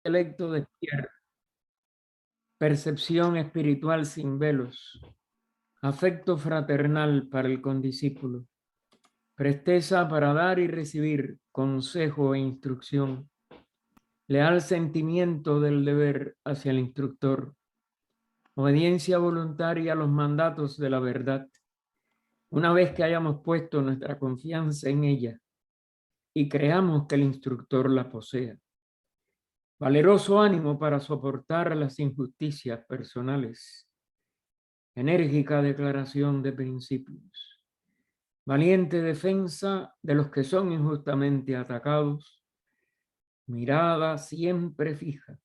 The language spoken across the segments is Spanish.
intelecto despierto, percepción espiritual sin velos, afecto fraternal para el condiscípulo, presteza para dar y recibir consejo e instrucción, leal sentimiento del deber hacia el instructor, obediencia voluntaria a los mandatos de la verdad. Una vez que hayamos puesto nuestra confianza en ella y creamos que el instructor la posea, valeroso ánimo para soportar las injusticias personales, enérgica declaración de principios, valiente defensa de los que son injustamente atacados, mirada siempre fija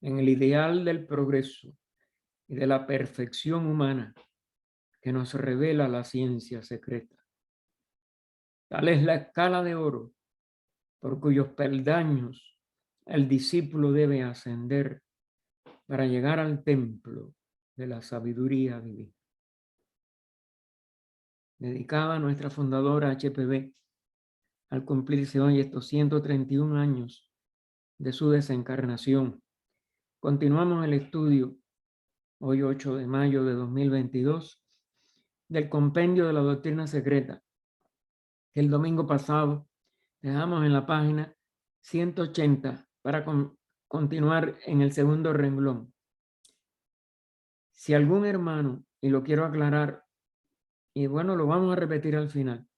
en el ideal del progreso y de la perfección humana que nos revela la ciencia secreta. Tal es la escala de oro por cuyos peldaños el discípulo debe ascender para llegar al templo de la sabiduría divina. Dedicada a nuestra fundadora HPB, al cumplirse hoy estos 131 años de su desencarnación. Continuamos el estudio, hoy 8 de mayo de 2022, del compendio de la doctrina secreta, que el domingo pasado dejamos en la página 180 para continuar en el segundo renglón. Si algún hermano, y lo quiero aclarar, y bueno, lo vamos a repetir al final,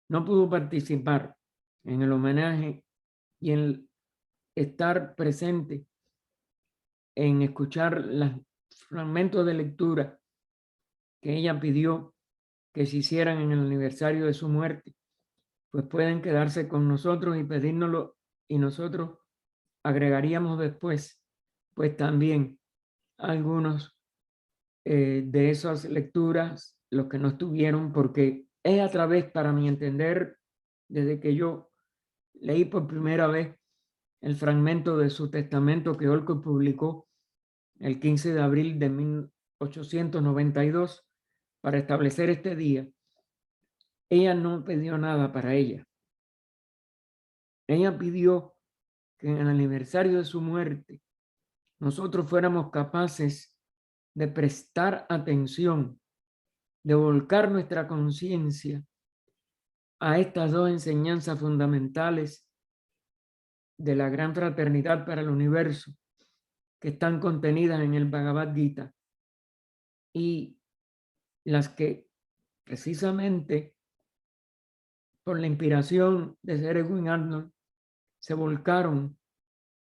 no pudo participar en el homenaje y en estar presente en escuchar los fragmentos de lectura que ella pidió que se hicieran en el aniversario de su muerte, pues pueden quedarse con nosotros y pedírnoslo, y nosotros agregaríamos después, pues también algunos de esas lecturas, los que no estuvieron, porque es a través, para mi entender, desde que yo leí por primera vez el fragmento de su testamento que Olcott publicó el 15 de abril de 1892 para establecer este día. Ella no pidió nada para ella. Ella pidió que en el aniversario de su muerte nosotros fuéramos capaces de prestar atención, de volcar nuestra conciencia a estas dos enseñanzas fundamentales de la gran fraternidad para el universo que están contenidas en el Bhagavad Gita y las que precisamente por la inspiración de Sir Edwin Arnold se volcaron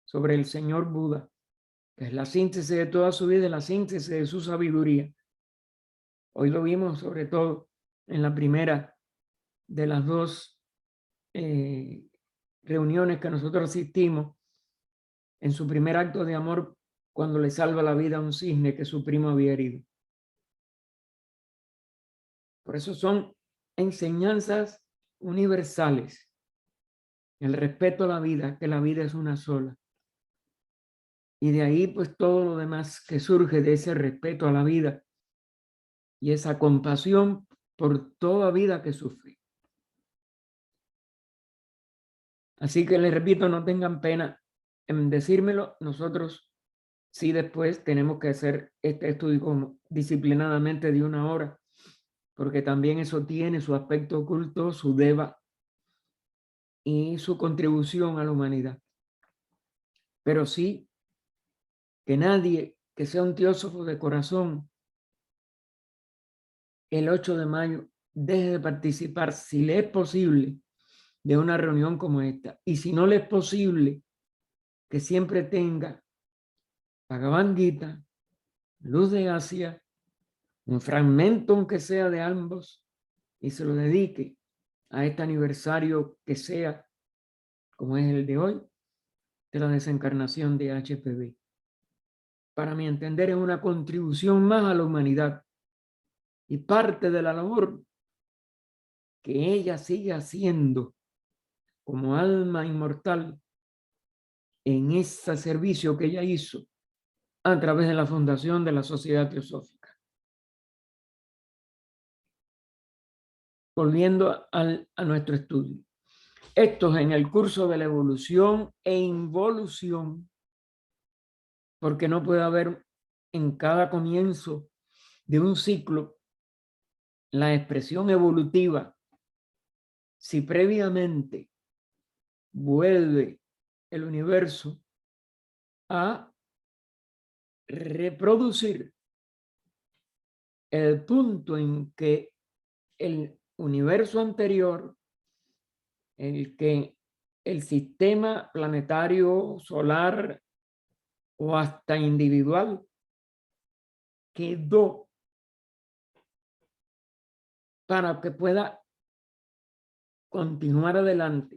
sobre el señor Buda, que es la síntesis de toda su vida, la síntesis de su sabiduría. Hoy lo vimos sobre todo en la primera de las dos reuniones que nosotros asistimos, en su primer acto de amor, cuando le salva la vida a un cisne que su primo había herido. Por eso son enseñanzas universales. El respeto a la vida, que la vida es una sola. Y de ahí pues todo lo demás que surge de ese respeto a la vida y esa compasión por toda vida que sufre. Así que les repito, no tengan pena en decírmelo. Nosotros sí después tenemos que hacer este estudio disciplinadamente de 1 hora, porque también eso tiene su aspecto oculto, su deva y su contribución a la humanidad. Pero sí que nadie que sea un teósofo de corazón el 8 de mayo deje de participar, si le es posible, de una reunión como esta. Y si no le es posible, que siempre tenga Bhagavad Gita, Luz de Asia, un fragmento aunque sea de ambos, y se lo dedique a este aniversario que sea, como es el de hoy, de la desencarnación de HPB. Para mi entender, es una contribución más a la humanidad y parte de la labor que ella sigue haciendo como alma inmortal en ese servicio que ella hizo a través de la fundación de la Sociedad Teosófica. Volviendo a nuestro estudio. Estos en el curso de la evolución e involución porque no puede haber en cada comienzo de un ciclo la expresión evolutiva si previamente vuelve el universo a reproducir el punto en que el universo anterior, el que el sistema planetario, solar o hasta individual quedó para que pueda continuar adelante,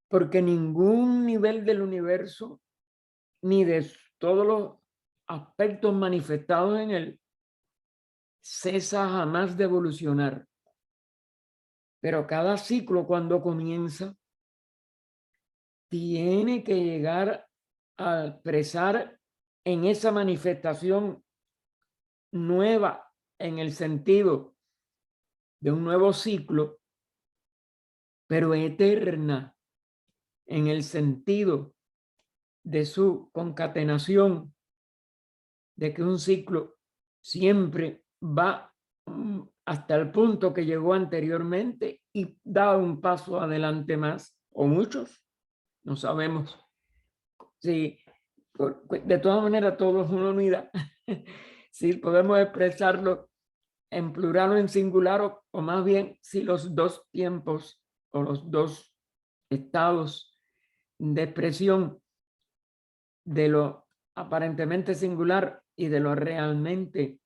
porque ningún nivel del universo ni de todos los aspectos manifestados en él cesa jamás de evolucionar. Pero cada ciclo cuando comienza tiene que llegar a expresar en esa manifestación nueva en el sentido de un nuevo ciclo, pero eterna en el sentido de su concatenación, de que un ciclo siempre va hasta el punto que llegó anteriormente y da un paso adelante más, o muchos, no sabemos. Sí, de todas maneras, todo es una unidad. Si podemos expresarlo en plural o en singular, o más bien si los dos tiempos o los dos estados de expresión de lo aparentemente singular y de lo realmente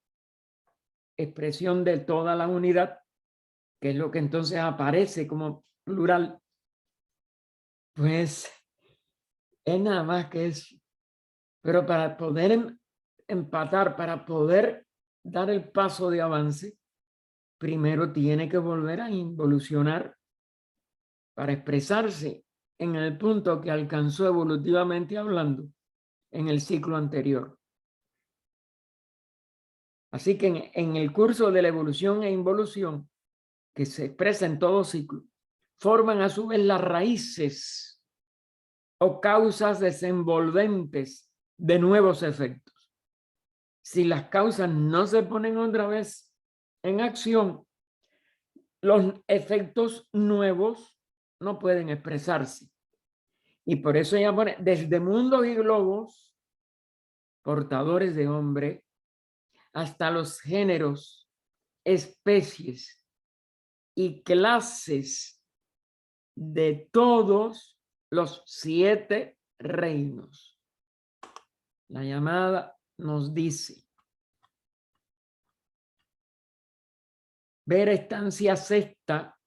expresión de toda la unidad, que es lo que entonces aparece como plural, pues es nada más que eso. Pero para poder empatar, para poder dar el paso de avance, primero tiene que volver a involucionar para expresarse en el punto que alcanzó evolutivamente hablando en el ciclo anterior. Así que en el curso de la evolución e involución, que se expresa en todo ciclo, forman a su vez las raíces o causas desenvolventes de nuevos efectos. Si las causas no se ponen otra vez en acción, los efectos nuevos no pueden expresarse. Y por eso ella pone, desde mundos y globos, portadores de hombre, hasta los géneros, especies y clases de todos los 7 reinos. La llamada nos dice: ver estancia sexta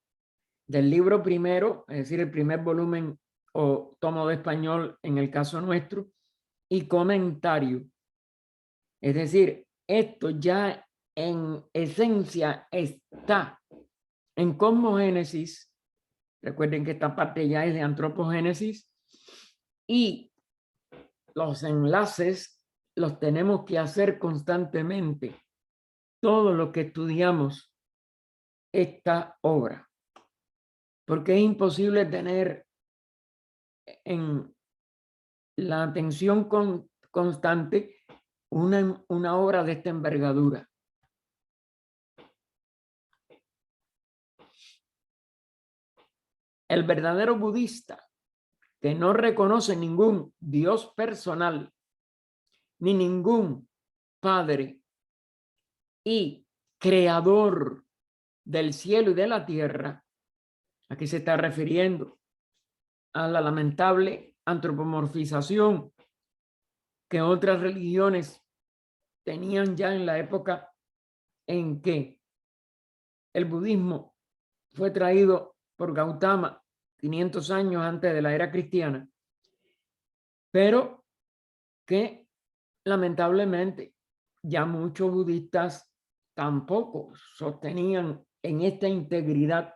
del libro primero, es decir, el primer volumen o tomo de español en el caso nuestro, y comentario. Es decir, esto ya en esencia está en cosmogénesis. Recuerden que esta parte ya es de antropogénesis y los enlaces los tenemos que hacer constantemente. Todo lo que estudiamos esta obra, porque es imposible tener en la atención constante una obra de esta envergadura. El verdadero budista, que no reconoce ningún Dios personal, ni ningún Padre y creador del cielo y de la tierra, ¿a qué se está refiriendo? A la lamentable antropomorfización que otras religiones tenían ya en la época en que el budismo fue traído por Gautama 500 años antes de la era cristiana, pero que lamentablemente ya muchos budistas tampoco sostenían en esta integridad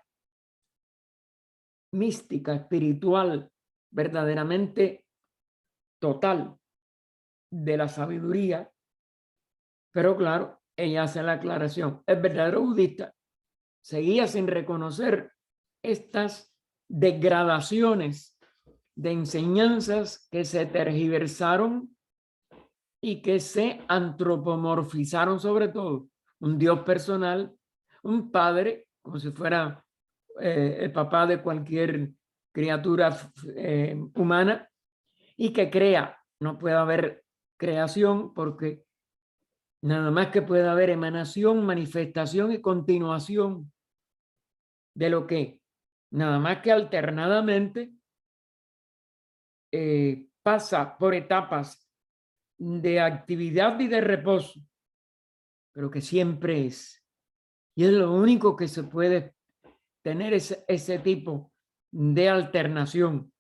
mística, espiritual, verdaderamente total de la sabiduría. Pero claro, ella hace la aclaración: el verdadero budista seguía sin reconocer estas degradaciones de enseñanzas que se tergiversaron y que se antropomorfizaron sobre todo. Un Dios personal, un padre, como si fuera el papá de cualquier criatura humana, y que crea. No puede haber creación porque nada más que puede haber emanación, manifestación y continuación de lo que, nada más que alternadamente, pasa por etapas de actividad y de reposo, pero que siempre es. Y es lo único que se puede tener ese tipo de alternación,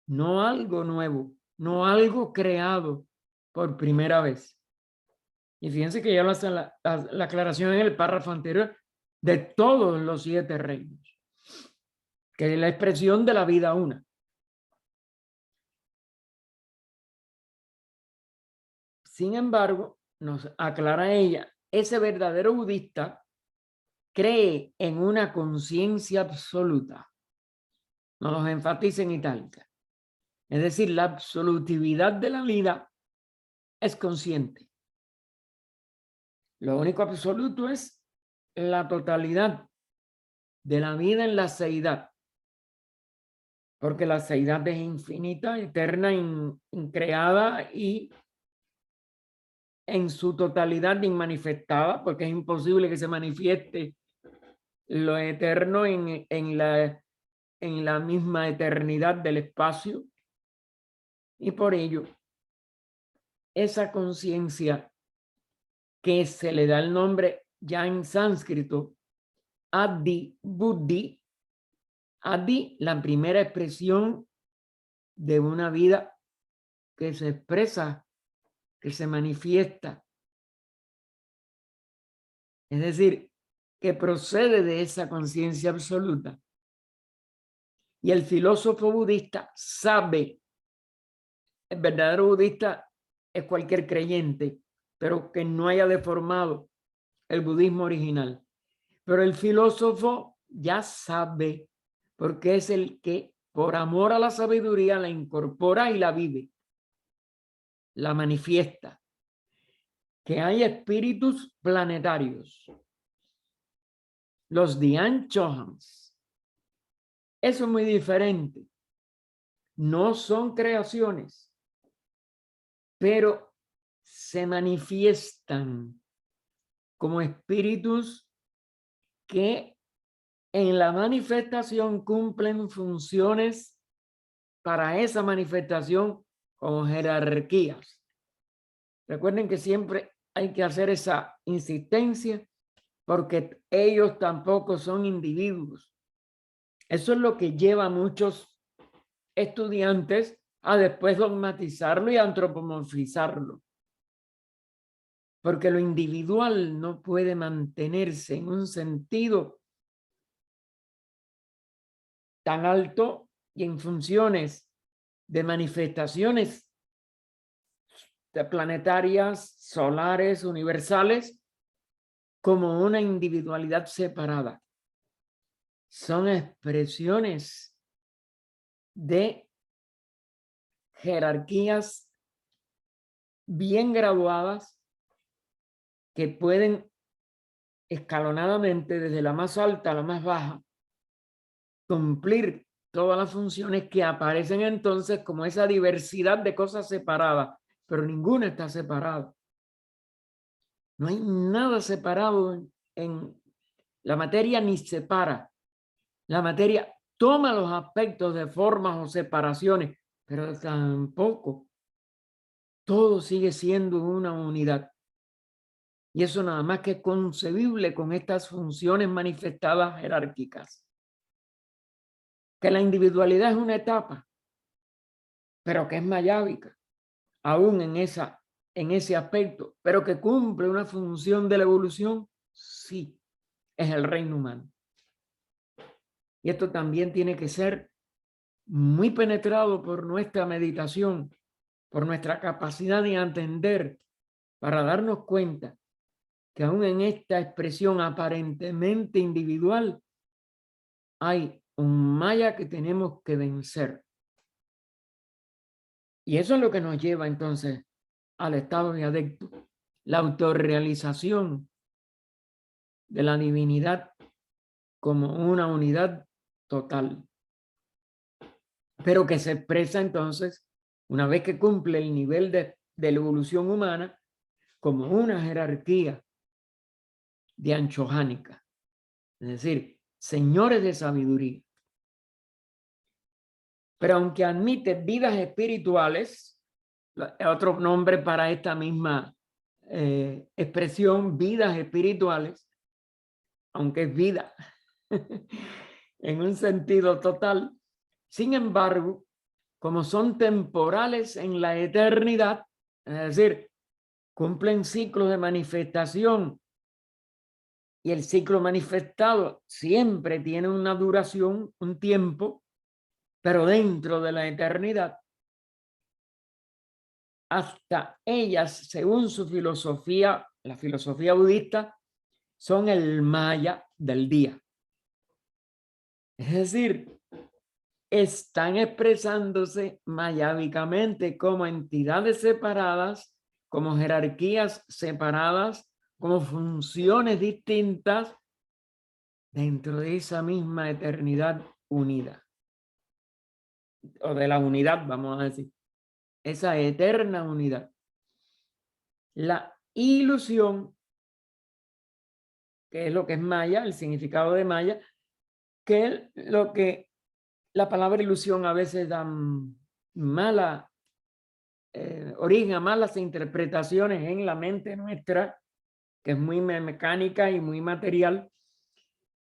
no algo nuevo, no algo creado por primera vez. Y fíjense que ya lo hace la aclaración en el párrafo anterior de todos los 7 reinos, que es la expresión de la vida una. Sin embargo, nos aclara ella, ese verdadero budista cree en una conciencia absoluta. Nos los enfatiza en itálica. Es decir, la absolutividad de la vida es consciente. Lo único absoluto es la totalidad de la vida en la seidad. Porque la seidad es infinita, eterna, increada y en su totalidad inmanifestada, porque es imposible que se manifieste lo eterno en la misma eternidad del espacio. Y por ello, esa conciencia que se le da el nombre ya en sánscrito, Adi Buddhi, Adi, la primera expresión de una vida que se expresa, que se manifiesta. Es decir, que procede de esa conciencia absoluta. Y el filósofo budista sabe, el verdadero budista es cualquier creyente, pero que no haya deformado el budismo original. Pero el filósofo ya sabe, porque es el que por amor a la sabiduría la incorpora y la vive, la manifiesta. Que hay espíritus planetarios, los Dian Chohans. Eso es muy diferente. No son creaciones, pero se manifiestan como espíritus que en la manifestación cumplen funciones para esa manifestación con jerarquías. Recuerden que siempre hay que hacer esa insistencia porque ellos tampoco son individuos. Eso es lo que lleva a muchos estudiantes a después dogmatizarlo y antropomorfizarlo. Porque lo individual no puede mantenerse en un sentido tan alto y en funciones de manifestaciones planetarias, solares, universales, como una individualidad separada. Son expresiones de jerarquías bien graduadas que pueden escalonadamente, desde la más alta a la más baja, cumplir todas las funciones que aparecen entonces como esa diversidad de cosas separadas, pero ninguna está separada. No hay nada separado en la materia, ni separa. La materia toma los aspectos de formas o separaciones, pero tampoco. Todo sigue siendo una unidad. Y eso nada más que es concebible con estas funciones manifestadas jerárquicas. Que la individualidad es una etapa, pero que es mayábica, aún en ese aspecto, pero que cumple una función de la evolución, sí, es el reino humano. Y esto también tiene que ser muy penetrado por nuestra meditación, por nuestra capacidad de entender, para darnos cuenta que aún en esta expresión aparentemente individual hay un maya que tenemos que vencer. Y eso es lo que nos lleva entonces al estado de adecto, la autorrealización de la divinidad como una unidad total, pero que se expresa entonces, una vez que cumple el nivel de la evolución humana, como una jerarquía de anchojánica, es decir, señores de sabiduría. Pero aunque admite vidas espirituales, otro nombre para esta misma expresión, vidas espirituales, aunque es vida en un sentido total, sin embargo, como son temporales en la eternidad, es decir, cumplen ciclos de manifestación y el ciclo manifestado siempre tiene una duración, un tiempo, pero dentro de la eternidad, hasta ellas, según su filosofía, la filosofía budista, son el maya del día. Es decir, están expresándose mayávicamente como entidades separadas, como jerarquías separadas, como funciones distintas dentro de esa misma eternidad unida. O de la unidad, vamos a decir. Esa eterna unidad. La ilusión, que es lo que es maya, el significado de maya, que es lo que la palabra ilusión a veces da mala origen a malas interpretaciones en la mente nuestra, que es muy mecánica y muy material,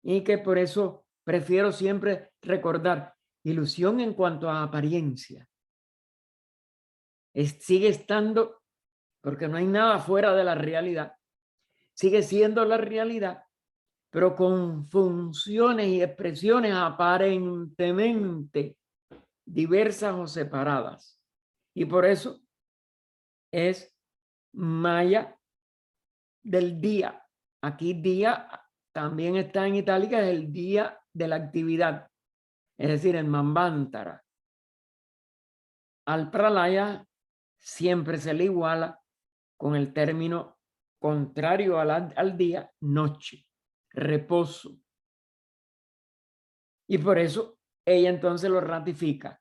y que por eso prefiero siempre recordar ilusión en cuanto a apariencia. Sigue estando, porque no hay nada fuera de la realidad, sigue siendo la realidad, pero con funciones y expresiones aparentemente diversas o separadas. Y por eso es maya del día. Aquí día también está en itálica, es el día de la actividad, es decir, el Manvantara. Al pralaya siempre se le iguala con el término contrario al día, noche, reposo. Y por eso ella entonces lo ratifica.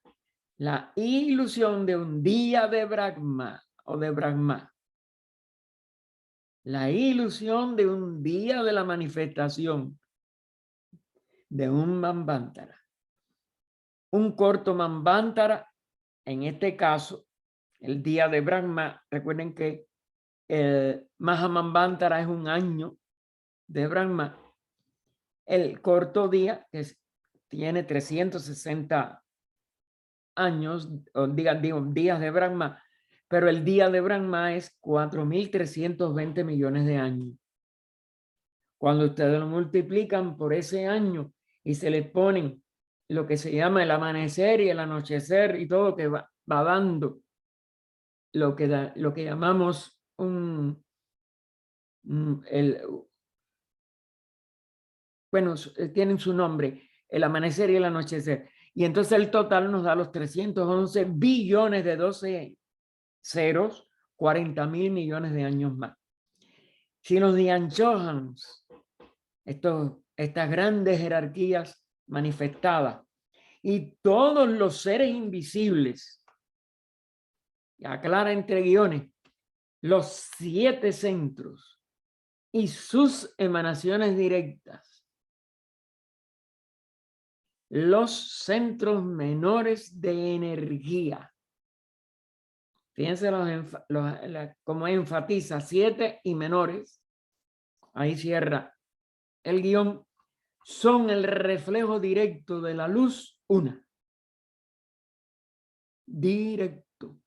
La ilusión de un día de Brahma o de Brahma. La ilusión de un día de la manifestación de un Manvantara. Un corto Manvantara, en este caso, el día de Brahma. Recuerden que el Mahamanvantara es un año de Brahma. El corto día, que tiene 360 años, o digo, días de Brahma, pero el día de Brahma es 4.320 millones de años. Cuando ustedes lo multiplican por ese año y se le ponen lo que se llama el amanecer y el anochecer y todo que va dando lo que llamamos bueno, tienen su nombre, el amanecer y el anochecer. Y entonces el total nos da los 311 billones de 12 ceros, 40.000 millones de años más. Si los Dianchohans, estas grandes jerarquías manifestadas, y todos los seres invisibles, y aclara entre guiones, los 7 centros y sus emanaciones directas, los centros menores de energía. Fíjense como enfatiza 7 y menores, ahí cierra el guión, son el reflejo directo de la luz una. Directo.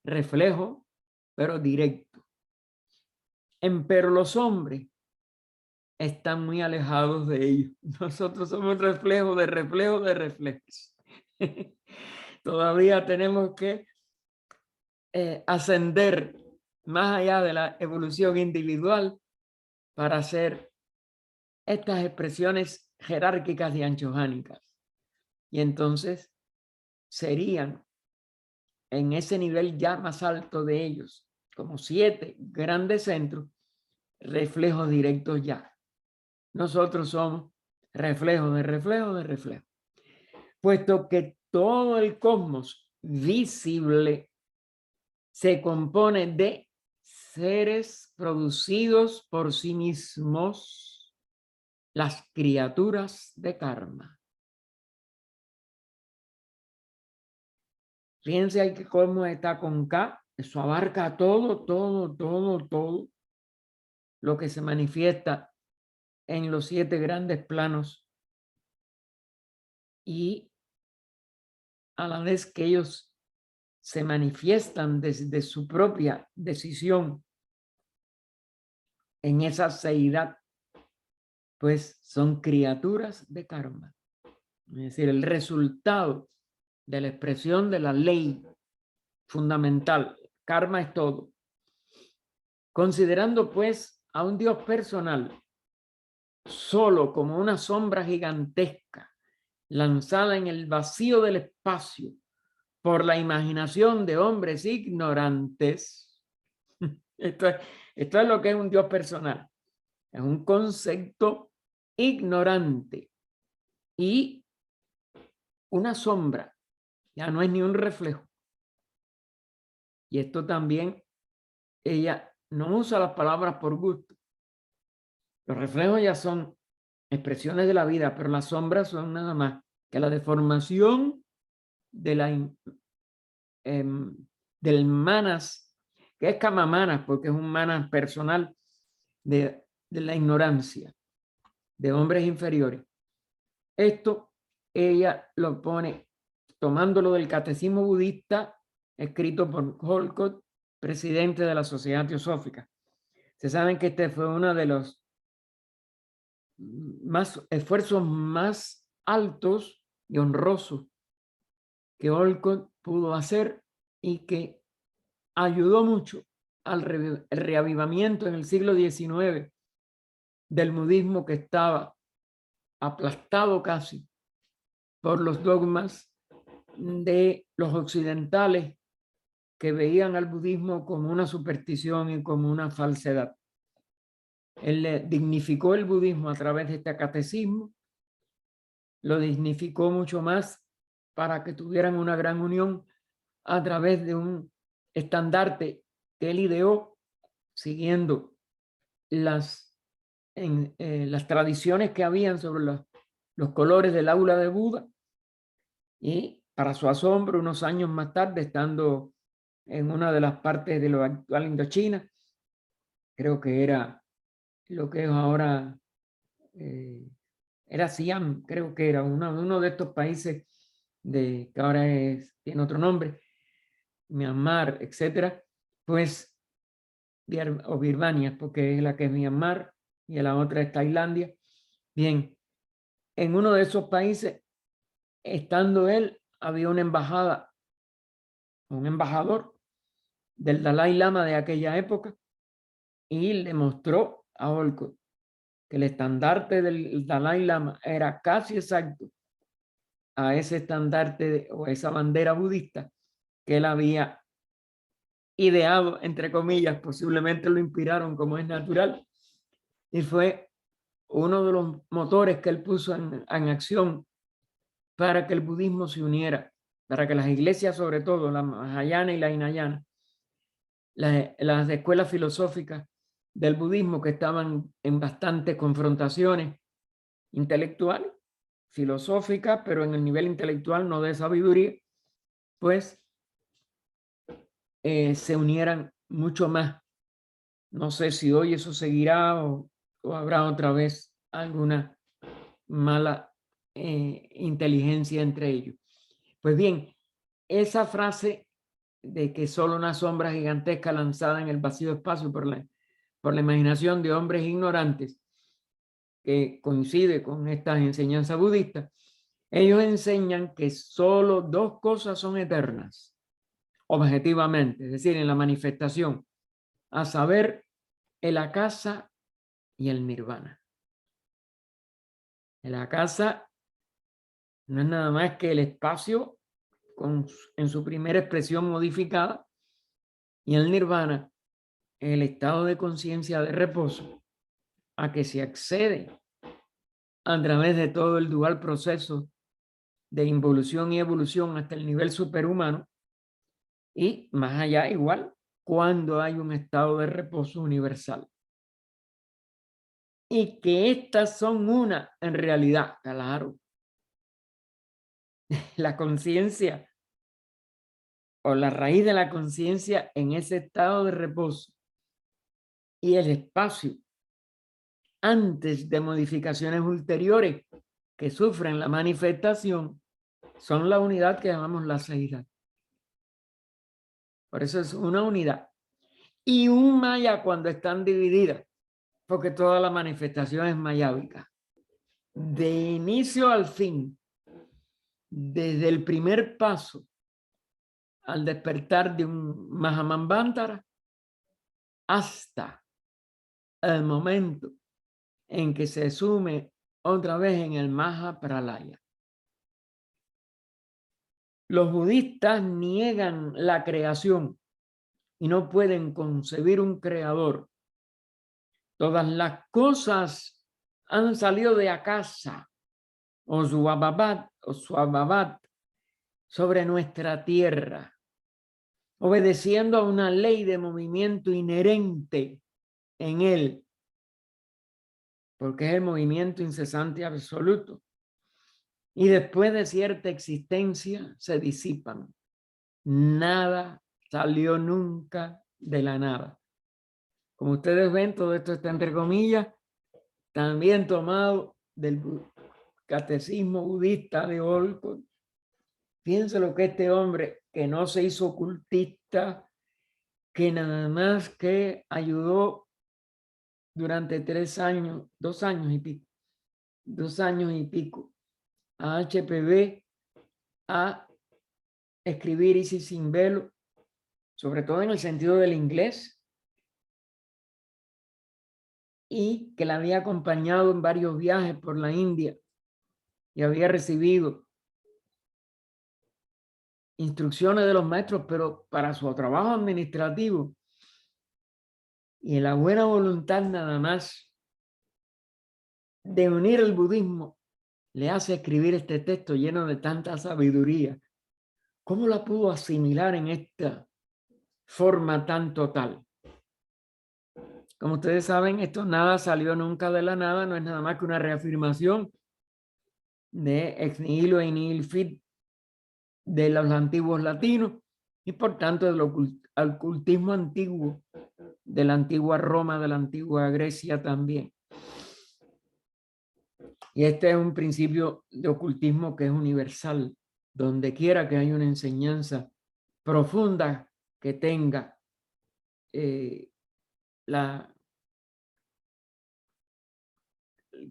Reflejo, pero directo. Pero los hombres están muy alejados de ellos. Nosotros somos reflejo de reflejos. Todavía tenemos que ascender más allá de la evolución individual para hacer estas expresiones jerárquicas y anchojánicas. Y entonces serían en ese nivel ya más alto de ellos, como 7 grandes centros, reflejos directos ya. Nosotros somos reflejo de reflejo de reflejo. Puesto que todo el cosmos visible se compone de seres producidos por sí mismos, las criaturas de karma. Fíjense ahí que cosmos está con K, eso abarca todo lo que se manifiesta en los 7 grandes planos, y a la vez que ellos se manifiestan desde su propia decisión en esa seidad, pues son criaturas de karma. Es decir, el resultado de la expresión de la ley fundamental. Karma es todo. Considerando pues a un Dios personal solo como una sombra gigantesca lanzada en el vacío del espacio por la imaginación de hombres ignorantes. Esto es lo que es un Dios personal. Es un concepto ignorante y una sombra. Ya no es ni un reflejo. Y esto también, ella no usa las palabras por gusto. Los reflejos ya son expresiones de la vida, pero las sombras son nada más que la deformación de del manas, que es kamamanas, porque es un manas personal de la ignorancia, de hombres inferiores. Esto ella lo pone tomándolo del catecismo budista escrito por Olcott, presidente de la Sociedad Teosófica. Se saben que este fue uno de los esfuerzos más altos y honrosos que Olcott pudo hacer y que ayudó mucho al reavivamiento en el siglo XIX del budismo, que estaba aplastado casi por los dogmas de los occidentales, que veían al budismo como una superstición y como una falsedad. Él dignificó el budismo a través de este catecismo, lo dignificó mucho más para que tuvieran una gran unión a través de un estandarte que él ideó siguiendo las tradiciones que habían sobre los colores del aula de Buda. Y para su asombro, unos años más tarde, estando en una de las partes de lo actual Indochina, creo que era lo que es ahora, era Siam, creo que era uno de estos países que ahora tiene otro nombre, Myanmar, etcétera, pues, o Birmania, porque es la que es Myanmar y la otra es Tailandia. Bien, en uno de esos países, estando él, había una embajada, un embajador del Dalai Lama de aquella época, y le mostró a Olcott que el estandarte del Dalai Lama era casi exacto a ese estandarte o esa bandera budista que él había ideado, entre comillas, posiblemente lo inspiraron como es natural, y fue uno de los motores que él puso en acción para que el budismo se uniera, para que las iglesias, sobre todo la Mahayana y la Hinayana, las escuelas filosóficas del budismo, que estaban en bastantes confrontaciones intelectuales, filosóficas, pero en el nivel intelectual, no de sabiduría, pues se unieran mucho más. No sé si hoy eso seguirá o habrá otra vez alguna mala inteligencia entre ellos. Pues bien, esa frase de que solo una sombra gigantesca lanzada en el vacío espacio por la imaginación de hombres ignorantes, que coincide con estas enseñanzas budistas, ellos enseñan que solo 2 cosas son eternas, objetivamente, es decir, en la manifestación, a saber, el akasa y el nirvana. El akasa no es nada más que el espacio en su primera expresión modificada, y el nirvana el estado de conciencia de reposo a que se accede a través de todo el dual proceso de involución y evolución hasta el nivel superhumano, y más allá igual cuando hay un estado de reposo universal. Y que estas son una, en realidad, claro, la conciencia o la raíz de la conciencia en ese estado de reposo y el espacio antes de modificaciones ulteriores que sufren la manifestación son la unidad que llamamos la seidad. Por eso es una unidad. Y un maya cuando están divididas, porque toda la manifestación es mayábica. De inicio al fin, desde el primer paso al despertar de un Mahamambantara hasta el momento en que se sume otra vez en el Mahapralaya. Los budistas niegan la creación y no pueden concebir un creador. Todas las cosas han salido de Akasa o Swabhavat sobre nuestra tierra, obedeciendo a una ley de movimiento inherente en él, porque es el movimiento incesante absoluto. Y después de cierta existencia se disipan. Nada salió nunca de la nada. Como ustedes ven, todo esto está entre comillas, también tomado del catecismo budista de Olcott. Fíjense lo que este hombre, que no se hizo ocultista, que nada más que ayudó durante 2 años y pico, a HPV a escribir Isis sin velo, sobre todo en el sentido del inglés, y que la había acompañado en varios viajes por la India y había recibido instrucciones de los maestros, pero para su trabajo administrativo y en la buena voluntad nada más de unir el budismo, le hace escribir este texto lleno de tanta sabiduría. ¿Cómo la pudo asimilar en esta forma tan total? Como ustedes saben, esto nada salió nunca de la nada, no es nada más que una reafirmación de ex nihilo e nihil fit de los antiguos latinos y por tanto del ocultismo antiguo, de la antigua Roma, de la antigua Grecia también. Y este es un principio de ocultismo que es universal, donde quiera que haya una enseñanza profunda que tenga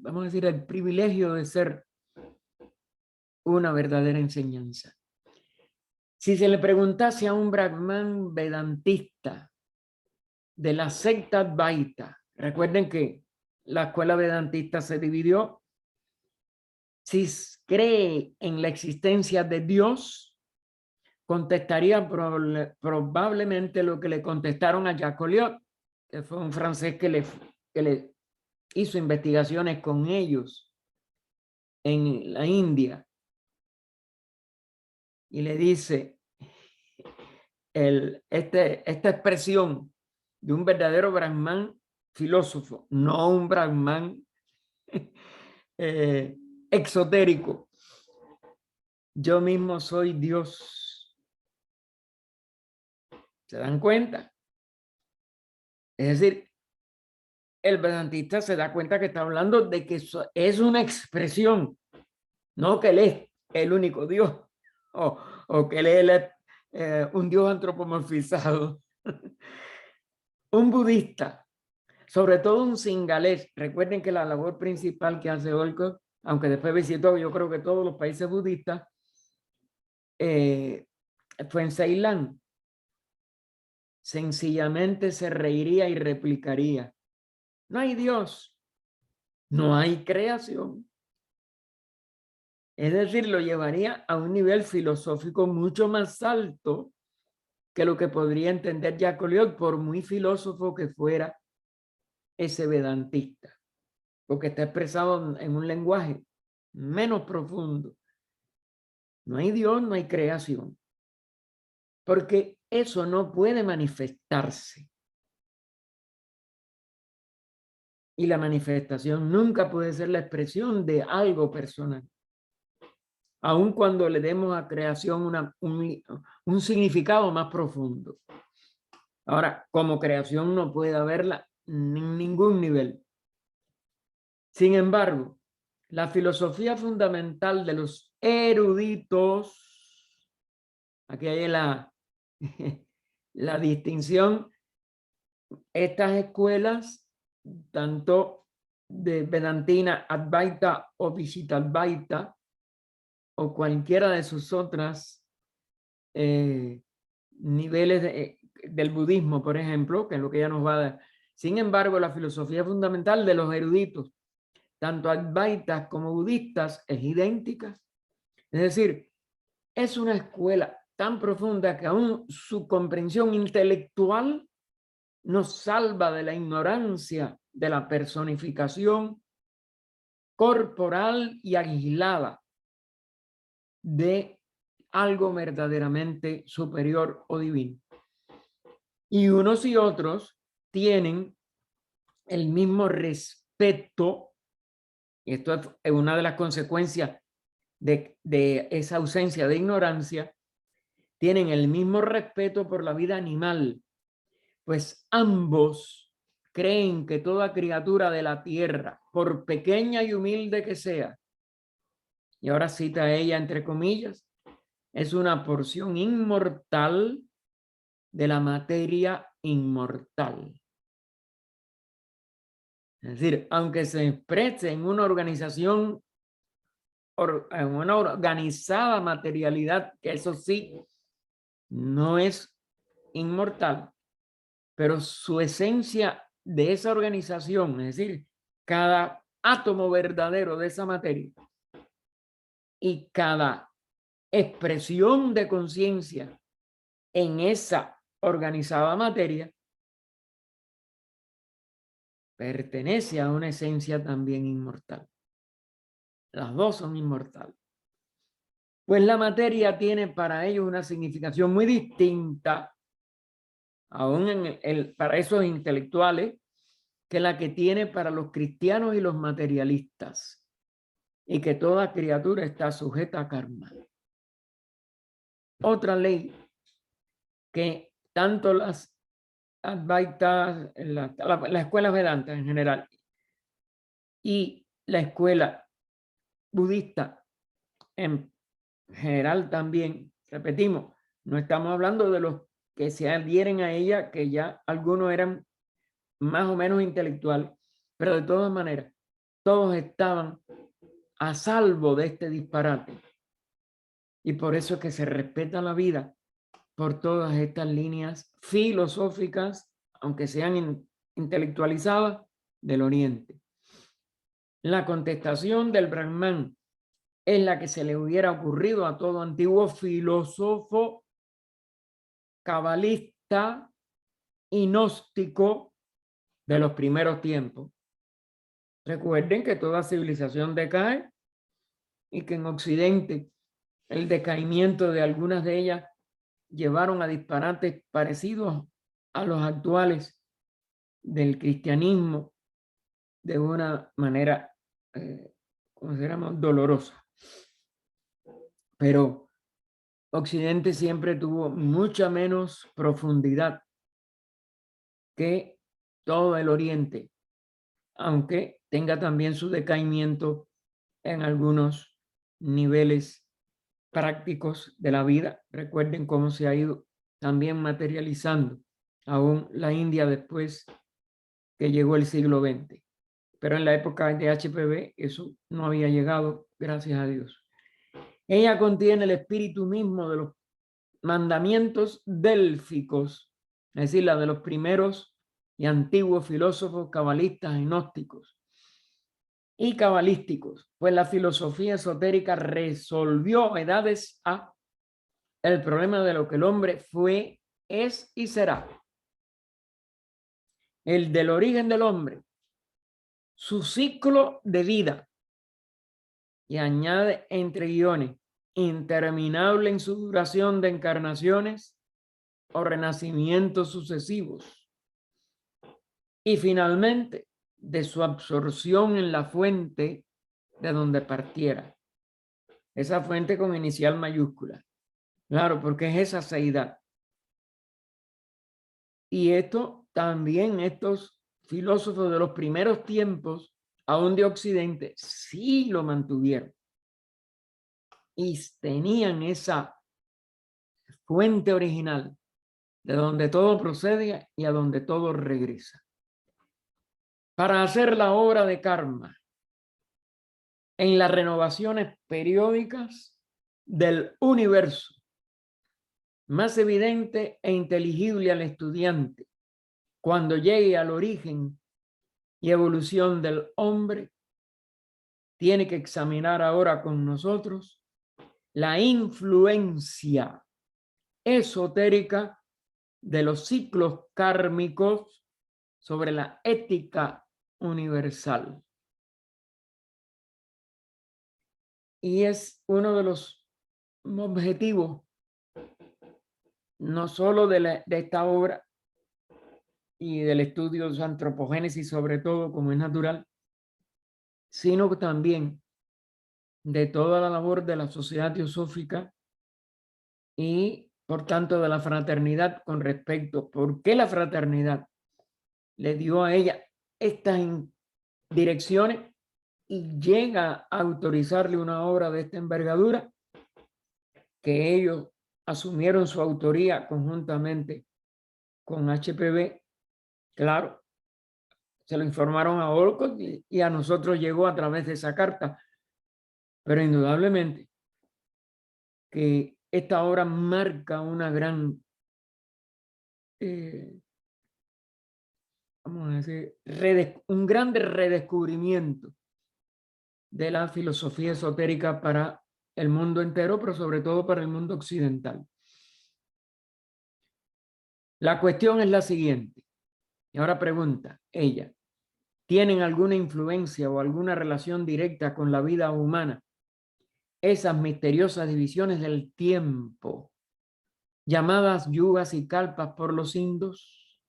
vamos a decir, el privilegio de ser una verdadera enseñanza. Si se le preguntase a un brahman vedantista de la secta Advaita, recuerden que la escuela vedantista se dividió, si cree en la existencia de Dios, contestaría probablemente lo que le contestaron a Jacques Collot, que fue un francés que le hizo investigaciones con ellos en la India. Y le dice, esta expresión de un verdadero brahman filósofo, no un brahman exotérico. Yo mismo soy Dios. ¿Se dan cuenta? Es decir, el vedantista se da cuenta que está hablando de que es una expresión, no que él es el único Dios o que él es un Dios antropomorfizado. Un budista, sobre todo un singalés. Recuerden que la labor principal que hace Olcott, aunque después visitó, yo creo que todos los países budistas, fue en Ceilán. Sencillamente se reiría y replicaría: no hay Dios, no hay creación. Es decir, lo llevaría a un nivel filosófico mucho más alto que lo que podría entender Jacques Ellul, por muy filósofo que fuera ese vedantista, porque está expresado en un lenguaje menos profundo. No hay Dios, no hay creación, porque eso no puede manifestarse. Y la manifestación nunca puede ser la expresión de algo personal. Aun cuando le demos a creación un significado más profundo. Ahora, como creación no puede haberla en ningún nivel. Sin embargo, la filosofía fundamental de los eruditos, aquí hay la distinción, estas escuelas, tanto de Vedantina, Advaita o Visitadvaita, o cualquiera de sus otras niveles del budismo, por ejemplo, que es lo que ella nos va a dar. Sin embargo, la filosofía fundamental de los eruditos, tanto advaitas como budistas, es idéntica. Es decir, es una escuela tan profunda que aún su comprensión intelectual nos salva de la ignorancia de la personificación corporal y aislada de algo verdaderamente superior o divino. Y unos y otros tienen el mismo respeto, y esto es una de las consecuencias de esa ausencia de ignorancia, tienen el mismo respeto por la vida animal, pues ambos creen que toda criatura de la tierra, por pequeña y humilde que sea, y ahora cita ella entre comillas, es una porción inmortal de la materia inmortal. Es decir, aunque se exprese en una organización, en una organizada materialidad, que eso sí, no es inmortal, pero su esencia de esa organización, es decir, cada átomo verdadero de esa materia y cada expresión de conciencia en esa organizada materia, pertenece a una esencia también inmortal. Las dos son inmortales. Pues la materia tiene para ellos una significación muy distinta, aún para esos intelectuales, que la que tiene para los cristianos y los materialistas, y que toda criatura está sujeta a karma. Otra ley que tanto las advaitas, la escuela Vedanta en general y la escuela budista en general también, repetimos, no estamos hablando de los que se adhieren a ella, que ya algunos eran más o menos intelectuales, pero de todas maneras, todos estaban a salvo de este disparate. Y por eso es que se respeta la vida por todas estas líneas filosóficas, aunque sean intelectualizadas, del Oriente. La contestación del Brahman es la que se le hubiera ocurrido a todo antiguo filósofo cabalista y gnóstico de los primeros tiempos. Recuerden que toda civilización decae y que en Occidente el decaimiento de algunas de ellas llevaron a disparates parecidos a los actuales del cristianismo de una manera, consideramos, dolorosa. Pero Occidente siempre tuvo mucha menos profundidad que todo el Oriente, aunque tenga también su decaimiento en algunos niveles prácticos de la vida. Recuerden cómo se ha ido también materializando aún la India después que llegó el siglo XX. Pero en la época de HPV eso no había llegado, gracias a Dios. Ella contiene el espíritu mismo de los mandamientos délficos, es decir, la de los primeros y antiguos filósofos cabalistas y gnósticos y cabalísticos, pues la filosofía esotérica resolvió edades A el problema de lo que el hombre fue es y será el del origen del hombre, su ciclo de vida, y añade entre guiones, interminable en su duración de encarnaciones o renacimientos sucesivos, y finalmente de su absorción en la fuente de donde partiera. Esa fuente con inicial mayúscula. Claro, porque es esa seidad. Y esto también, estos filósofos de los primeros tiempos, aún de Occidente, sí lo mantuvieron. Y tenían esa fuente original de donde todo procede y a donde todo regresa. Para hacer la obra de karma en las renovaciones periódicas del universo, más evidente e inteligible al estudiante, cuando llegue al origen y evolución del hombre, tiene que examinar ahora con nosotros la influencia esotérica de los ciclos kármicos sobre la ética universal. Y es uno de los objetivos, no solo de esta obra y del estudio de su antropogénesis, sobre todo como es natural, sino también de toda la labor de la Sociedad Teosófica y, por tanto, de la fraternidad con respecto, ¿por qué la fraternidad le dio a ella estas direcciones y llega a autorizarle una obra de esta envergadura, que ellos asumieron su autoría conjuntamente con HPB? Claro, se lo informaron a Olcott y a nosotros llegó a través de esa carta, pero indudablemente que esta obra marca una gran, vamos a decir, un gran redescubrimiento de la filosofía esotérica para el mundo entero, pero sobre todo para el mundo occidental. La cuestión es la siguiente, y ahora pregunta ella: ¿tienen alguna influencia o alguna relación directa con la vida humana esas misteriosas divisiones del tiempo, llamadas yugas y kalpas por los hindúes?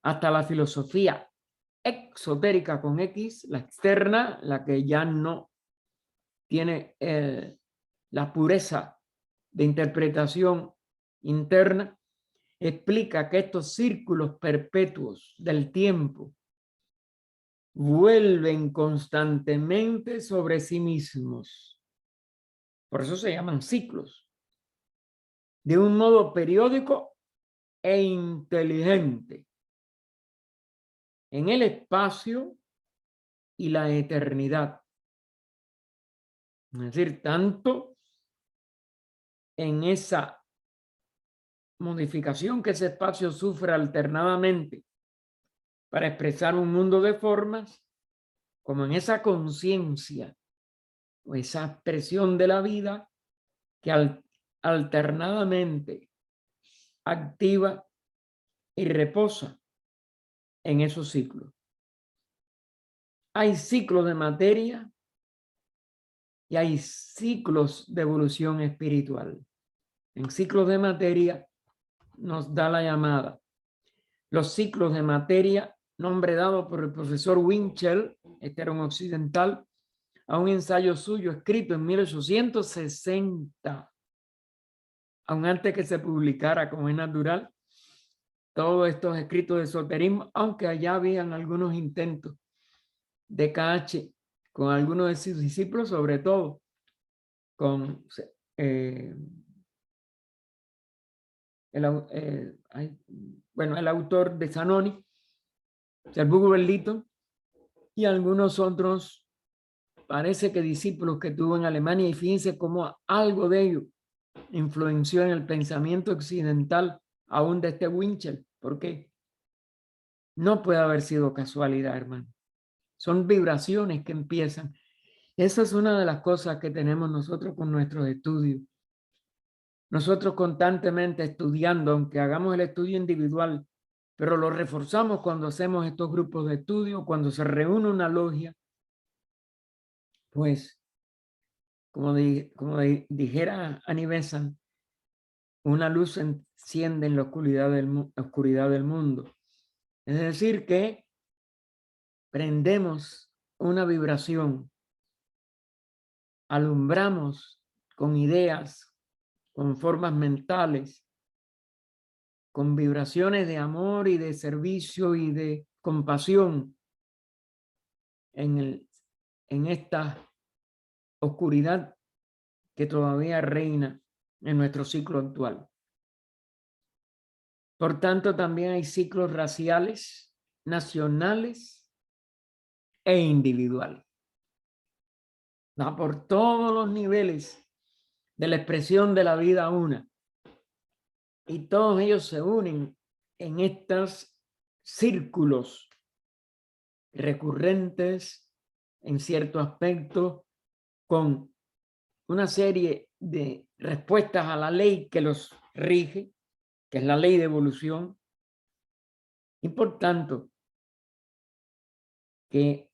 Hasta la filosofía exotérica con X, la externa, la que ya no tiene la pureza de interpretación interna, explica que estos círculos perpetuos del tiempo vuelven constantemente sobre sí mismos. Por eso se llaman ciclos. De un modo periódico e inteligente en el espacio y la eternidad. Es decir, tanto en esa modificación que ese espacio sufre alternadamente para expresar un mundo de formas, como en esa conciencia o esa expresión de la vida que alternadamente activa y reposa en esos ciclos. Hay ciclos de materia y hay ciclos de evolución espiritual. En ciclos de materia nos da la llamada. Los ciclos de materia, nombre dado por el profesor Winchell, este era un occidental, a un ensayo suyo escrito en 1860, aun antes que se publicara, como es natural, todos estos escritos de esoterismo, aunque allá habían algunos intentos de KH con algunos de sus discípulos, sobre todo con el autor de Zanoni, el Bugbelito, y algunos otros, parece que discípulos que tuvo en Alemania, y fíjense cómo algo de ello influenció en el pensamiento occidental, aún de este Winchell. ¿Por qué? No puede haber sido casualidad, hermano. Son vibraciones que empiezan. Esa es una de las cosas que tenemos nosotros con nuestros estudios. nosotros constantemente estudiando, aunque hagamos el estudio individual, pero lo reforzamos cuando hacemos estos grupos de estudio, cuando se reúne una logia, pues, dijera Annie Besant, una luz se enciende en la oscuridad del mundo. Es decir, que prendemos una vibración, alumbramos con ideas, con formas mentales, con vibraciones de amor y de servicio y de compasión en esta oscuridad que todavía reina en nuestro ciclo actual. Por tanto, también hay ciclos raciales, nacionales e individuales. Va por todos los niveles de la expresión de la vida una. Y todos ellos se unen en estos círculos recurrentes en cierto aspecto con una serie de respuestas a la ley que los rige, que es la ley de evolución. Y por tanto, que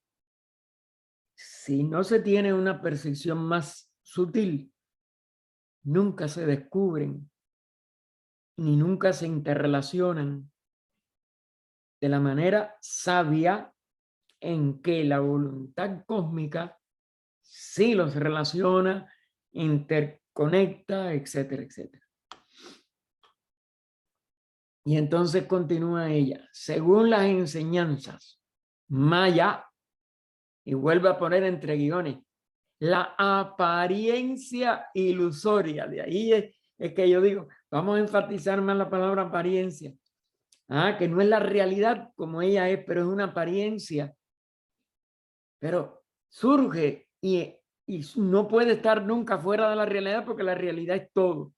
si no se tiene una percepción más sutil, nunca se descubren ni nunca se interrelacionan de la manera sabia en que la voluntad cósmica sí los relaciona, interconecta, etcétera, etcétera. Y entonces continúa ella, según las enseñanzas maya, y vuelve a poner entre guiones, la apariencia ilusoria. De ahí es que yo digo, vamos a enfatizar más la palabra apariencia. Que no es la realidad como ella es, pero es una apariencia. Pero surge y no puede estar nunca fuera de la realidad porque la realidad es todo.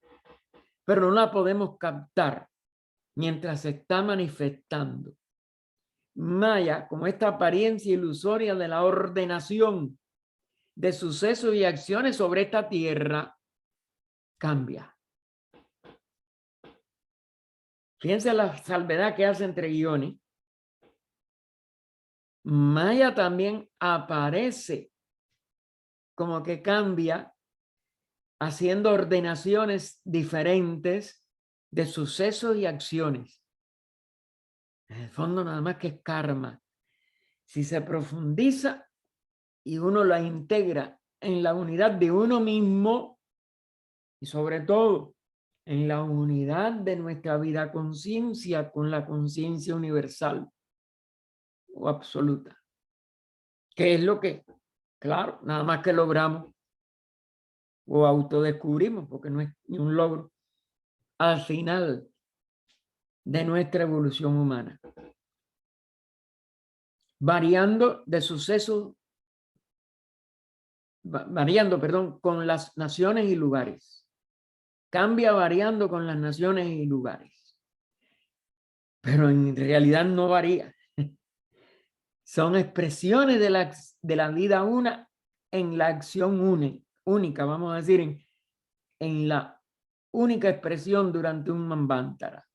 Pero no la podemos captar mientras se está manifestando. Maya, como esta apariencia ilusoria de la ordenación de sucesos y acciones sobre esta tierra, cambia. Fíjense la salvedad que hace entre guiones. Maya también aparece como que cambia haciendo ordenaciones diferentes de sucesos y acciones. En el fondo nada más que es karma. Si se profundiza y uno la integra en la unidad de uno mismo y sobre todo en la unidad de nuestra vida conciencia con la conciencia universal o absoluta. ¿Qué es lo que? Claro, nada más que logramos o autodescubrimos, porque no es ni un logro, al final de nuestra evolución humana. Variando de sucesos, variando, con las naciones y lugares. Cambia variando con las naciones y lugares. Pero en realidad no varía. Son expresiones de la vida una en la acción única, vamos a decir, en la única expresión durante un manvantara.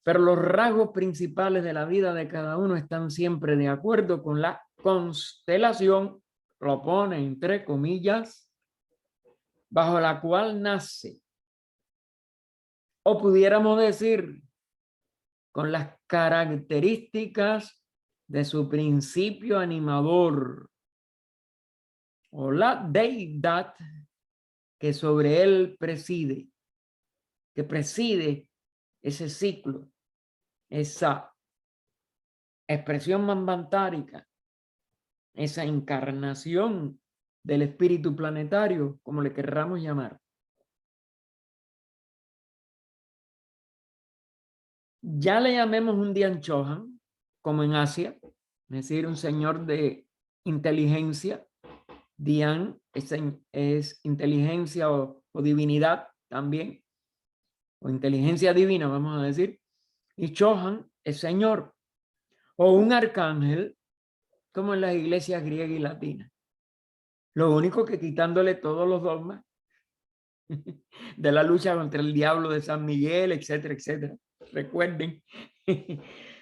Pero los rasgos principales de la vida de cada uno están siempre de acuerdo con la constelación, lo pone entre comillas, bajo la cual nace. O pudiéramos decir, con las características de su principio animador, o la deidad que sobre él preside, que preside ese ciclo, esa expresión manvantárica, esa encarnación del espíritu planetario, como le querramos llamar. Ya le llamemos un Dian Chohan, como en Asia, es decir, un señor de inteligencia. Dian es inteligencia o divinidad también, o inteligencia divina, vamos a decir. Y Chohan es señor, o un arcángel, como en las iglesias griega y latina. Lo único que quitándole todos los dogmas de la lucha contra el diablo de San Miguel, etcétera, etcétera. Recuerden,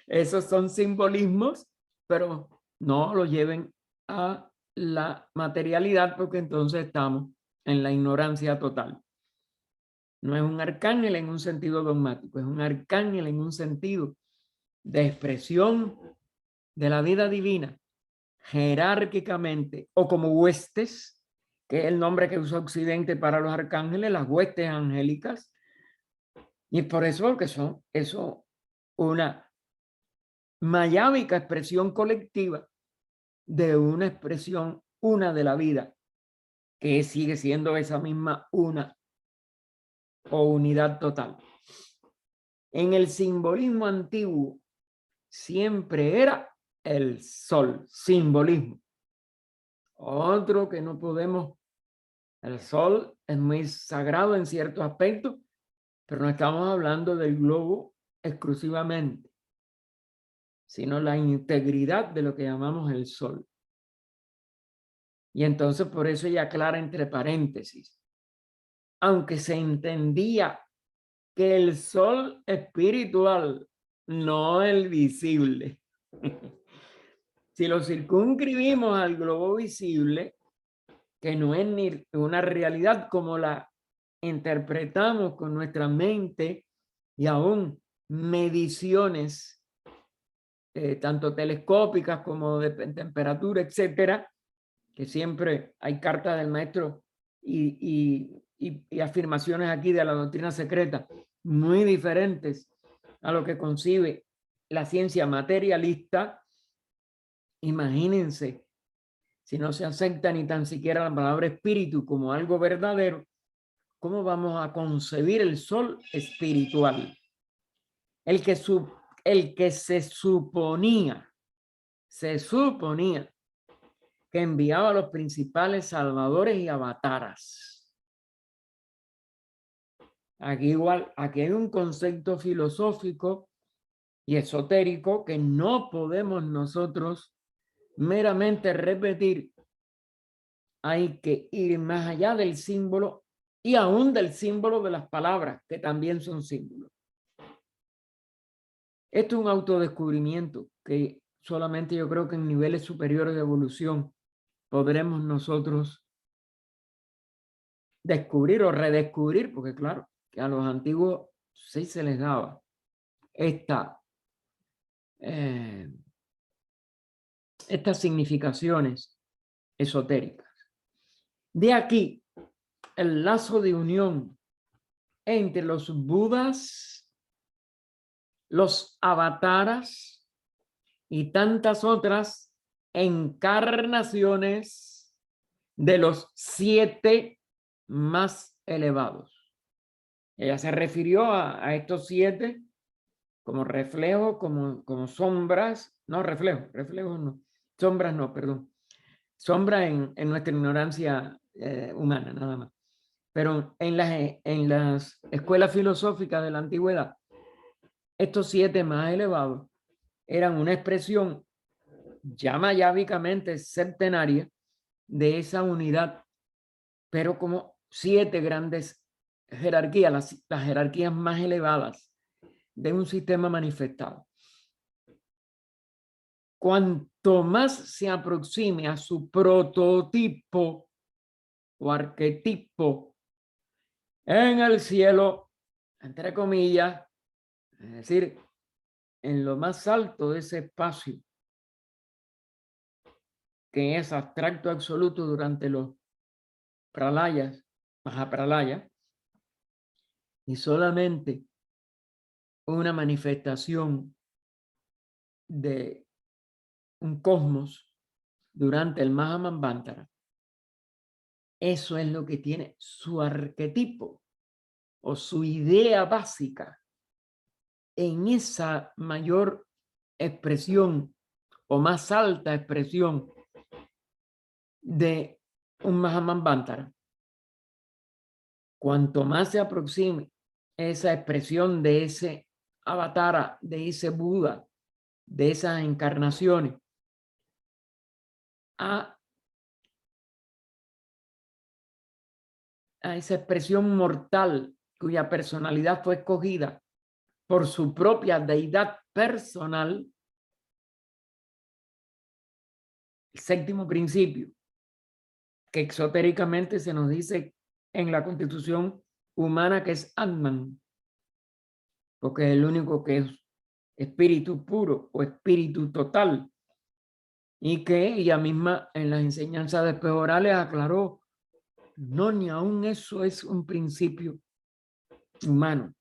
esos son simbolismos, pero no lo lleven a la materialidad porque entonces estamos en la ignorancia total. No es un arcángel en un sentido dogmático, es un arcángel en un sentido de expresión de la vida divina, jerárquicamente, o como huestes, que es el nombre que usa Occidente para los arcángeles, las huestes angélicas, y por eso que son eso una mayábica expresión colectiva de una expresión una de la vida, que sigue siendo esa misma una o unidad total. En el simbolismo antiguo siempre era el sol, simbolismo. Otro que no podemos, el sol es muy sagrado en ciertos aspectos, pero no estamos hablando del globo exclusivamente, sino la integridad de lo que llamamos el sol. Y entonces por eso ella aclara entre paréntesis, aunque se entendía que el sol espiritual, no el visible. Si lo circunscribimos al globo visible, que no es ni una realidad como la interpretamos con nuestra mente y aún mediciones tanto telescópicas como de temperatura, etcétera, que siempre hay cartas del maestro y afirmaciones aquí de la doctrina secreta muy diferentes a lo que concibe la ciencia materialista. Imagínense, si no se acepta ni tan siquiera la palabra espíritu como algo verdadero, ¿cómo vamos a concebir el sol espiritual? El que se suponía que enviaba a los principales salvadores y avataras. Aquí igual, aquí hay un concepto filosófico y esotérico que no podemos nosotros meramente repetir. Hay que ir más allá del símbolo y aún del símbolo de las palabras, que también son símbolos. Esto es un autodescubrimiento que solamente yo creo que en niveles superiores de evolución podremos nosotros descubrir o redescubrir, porque claro, que a los antiguos sí se les daba estas significaciones esotéricas. De aquí el lazo de unión entre los budas, los avataras y tantas otras encarnaciones de los 7 más elevados. Ella se refirió a estos 7 como reflejo, como sombras, no reflejos no, sombras no, perdón. Sombra en nuestra ignorancia humana, nada más. Pero en las escuelas filosóficas de la antigüedad, estos 7 más elevados eran una expresión ya mayábicamente septenaria de esa unidad, pero como 7 grandes jerarquías, las jerarquías más elevadas de un sistema manifestado. Cuanto más se aproxime a su prototipo o arquetipo en el cielo, entre comillas, es decir, en lo más alto de ese espacio, que es abstracto absoluto durante los pralayas, mahapralaya, y solamente una manifestación de un cosmos durante el Mahamambantara. Eso es lo que tiene su arquetipo o su idea básica en esa mayor expresión o más alta expresión de un Mahamambantara. Cuanto más se aproxime esa expresión de ese avatara, de ese Buda, de esas encarnaciones, a a esa expresión mortal cuya personalidad fue escogida por su propia deidad personal, el séptimo principio, que exotéricamente se nos dice en la constitución humana que es Atman, porque es el único que es espíritu puro o espíritu total, y que ella misma en las enseñanzas de Espejo Orales aclaró, no, ni aún eso es un principio humano,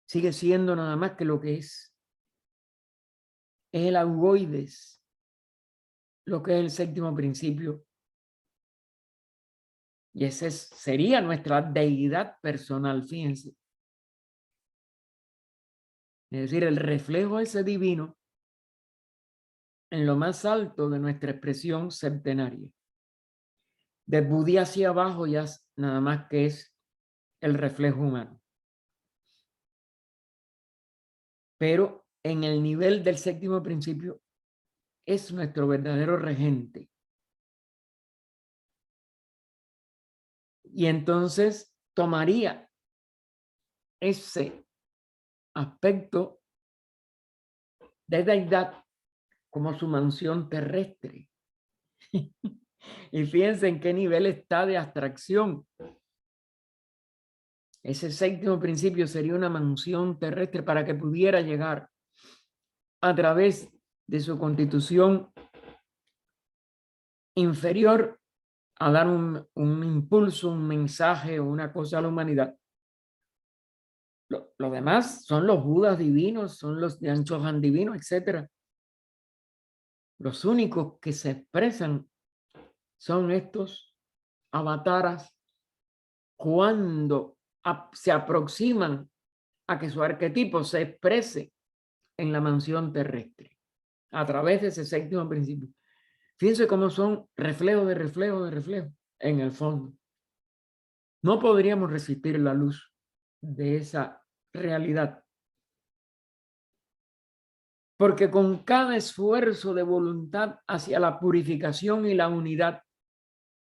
sigue siendo nada más que lo que es el algoides, lo que es el séptimo principio. Y ese sería nuestra deidad personal, fíjense. Es decir, el reflejo ese divino en lo más alto de nuestra expresión septenaria. De Budí hacia abajo ya nada más que es el reflejo humano. Pero en el nivel del séptimo principio es nuestro verdadero regente. Y entonces tomaría ese aspecto de deidad como su mansión terrestre. Y fíjense en qué nivel está de abstracción. Ese séptimo principio sería una mansión terrestre para que pudiera llegar a través de su constitución inferior a dar un impulso, un mensaje o una cosa a la humanidad. Lo demás son los Budas divinos, son los Yanchohan divinos, etc. Los únicos que se expresan son estos avataras cuando se aproximan a que su arquetipo se exprese en la mansión terrestre a través de ese séptimo principio. Fíjense cómo son reflejo de reflejo de reflejo en el fondo. No podríamos resistir la luz de esa realidad, porque con cada esfuerzo de voluntad hacia la purificación y la unidad,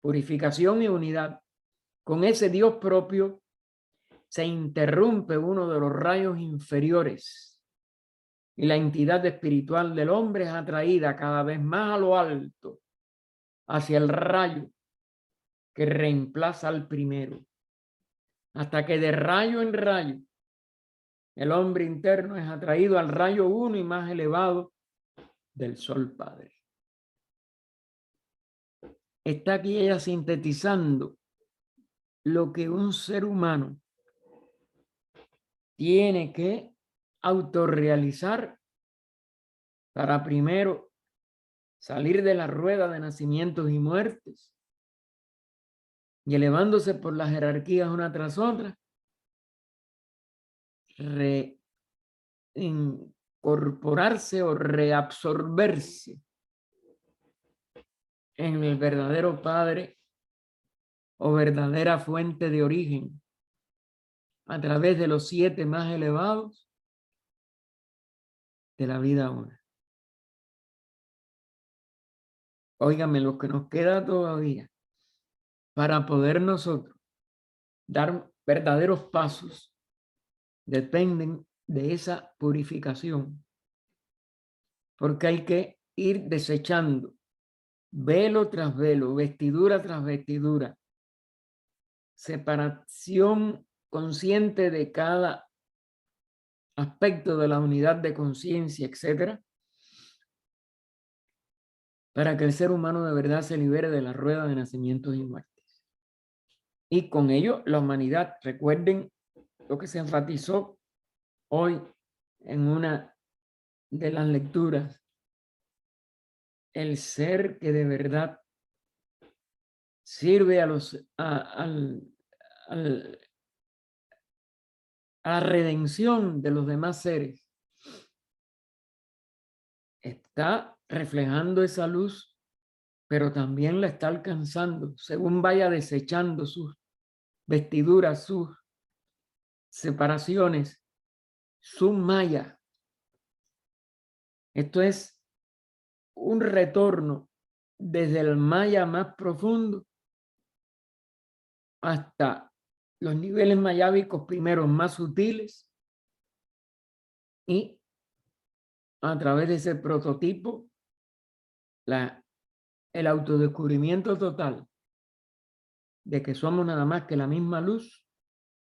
purificación y unidad, con ese Dios propio, se interrumpe uno de los rayos inferiores y la entidad espiritual del hombre es atraída cada vez más a lo alto, hacia el rayo que reemplaza al primero, hasta que de rayo en rayo el hombre interno es atraído al rayo uno y más elevado del Sol Padre. Está aquí ella sintetizando lo que un ser humano tiene que autorrealizar para primero salir de la rueda de nacimientos y muertes y elevándose por las jerarquías una tras otra, reincorporarse o reabsorberse en el verdadero Padre o verdadera fuente de origen a través de los 7 más elevados de la vida una. Óigame, lo que nos queda todavía para poder nosotros dar verdaderos pasos dependen de esa purificación, porque hay que ir desechando velo tras velo, vestidura tras vestidura, separación consciente de cada aspecto de la unidad de conciencia, etcétera, para que el ser humano de verdad se libere de la rueda de nacimientos y muertes. Y con ello la humanidad, recuerden lo que se enfatizó hoy en una de las lecturas, el ser que de verdad sirve a la redención de los demás seres, está reflejando esa luz, pero también la está alcanzando según vaya desechando sus vestiduras, sus separaciones, su maya. Esto es un retorno desde el maya más profundo hasta los niveles mayábicos primero más sutiles, y a través de ese prototipo, el autodescubrimiento total de que somos nada más que la misma luz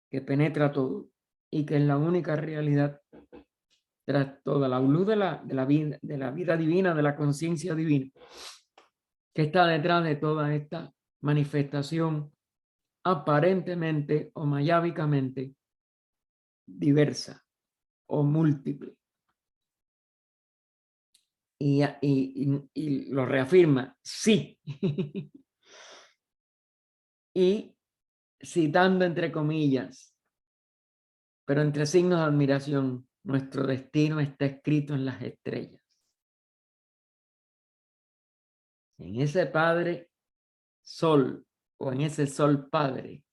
que penetra todo y que es la única realidad tras toda la luz de la vida divina, de la conciencia divina, que está detrás de toda esta manifestación aparentemente o mayábicamente diversa o múltiple. Y lo reafirma, sí. Y citando entre comillas, pero entre signos de admiración, nuestro destino está escrito en las estrellas. En ese Padre Sol o en ese Sol Padre,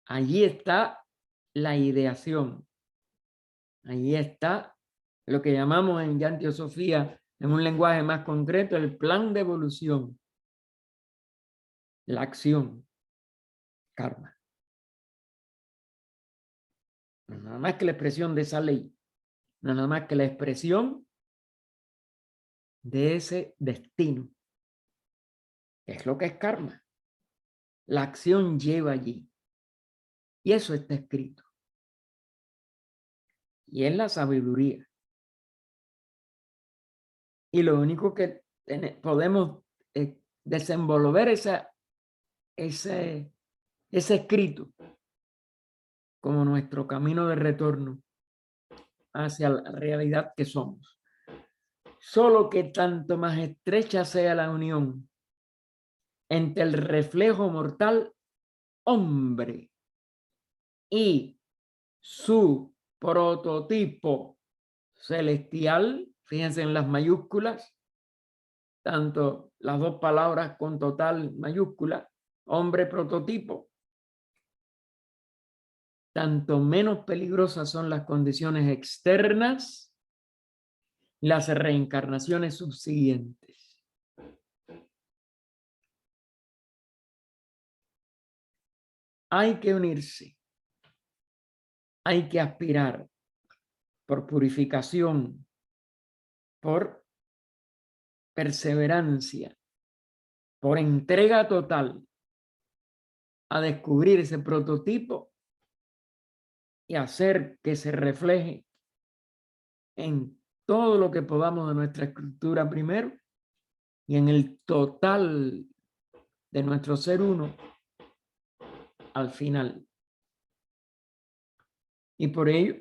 allí está la ideación. Allí está lo que llamamos en ya teosofía, en un lenguaje más concreto, el plan de evolución, la acción, karma. No nada más que la expresión de esa ley, no nada más que la expresión de ese destino, que es lo que es karma. La acción lleva allí. Y eso está escrito. Y es la sabiduría. Y lo único que podemos desenvolver ese escrito como nuestro camino de retorno hacia la realidad que somos. Solo que tanto más estrecha sea la unión entre el reflejo mortal hombre y su prototipo celestial, fíjense en las mayúsculas, tanto las dos palabras con total mayúscula, hombre prototipo, tanto menos peligrosas son las condiciones externas, las reencarnaciones subsiguientes. Hay que unirse, hay que aspirar por purificación, por perseverancia, por entrega total a descubrir ese prototipo y hacer que se refleje en todo lo que podamos de nuestra escritura primero y en el total de nuestro ser uno al final. Y por ello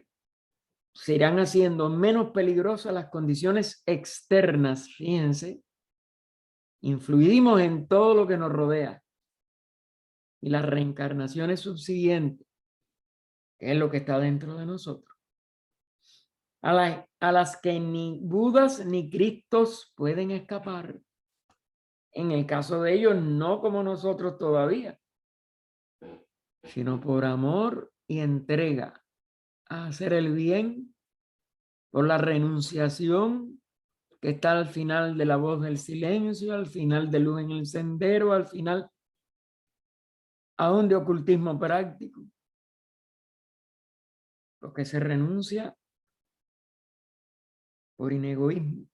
se irán haciendo menos peligrosas las condiciones externas. Fíjense, influimos en todo lo que nos rodea. Y las reencarnaciones subsiguientes, que es lo que está dentro de nosotros, a las que ni Budas ni Cristos pueden escapar. En el caso de ellos, no como nosotros todavía, sino por amor y entrega a hacer el bien, por la renunciación que está al final de la voz del silencio, al final de luz en el sendero, al final aún de ocultismo práctico, porque se renuncia por inegoísmo,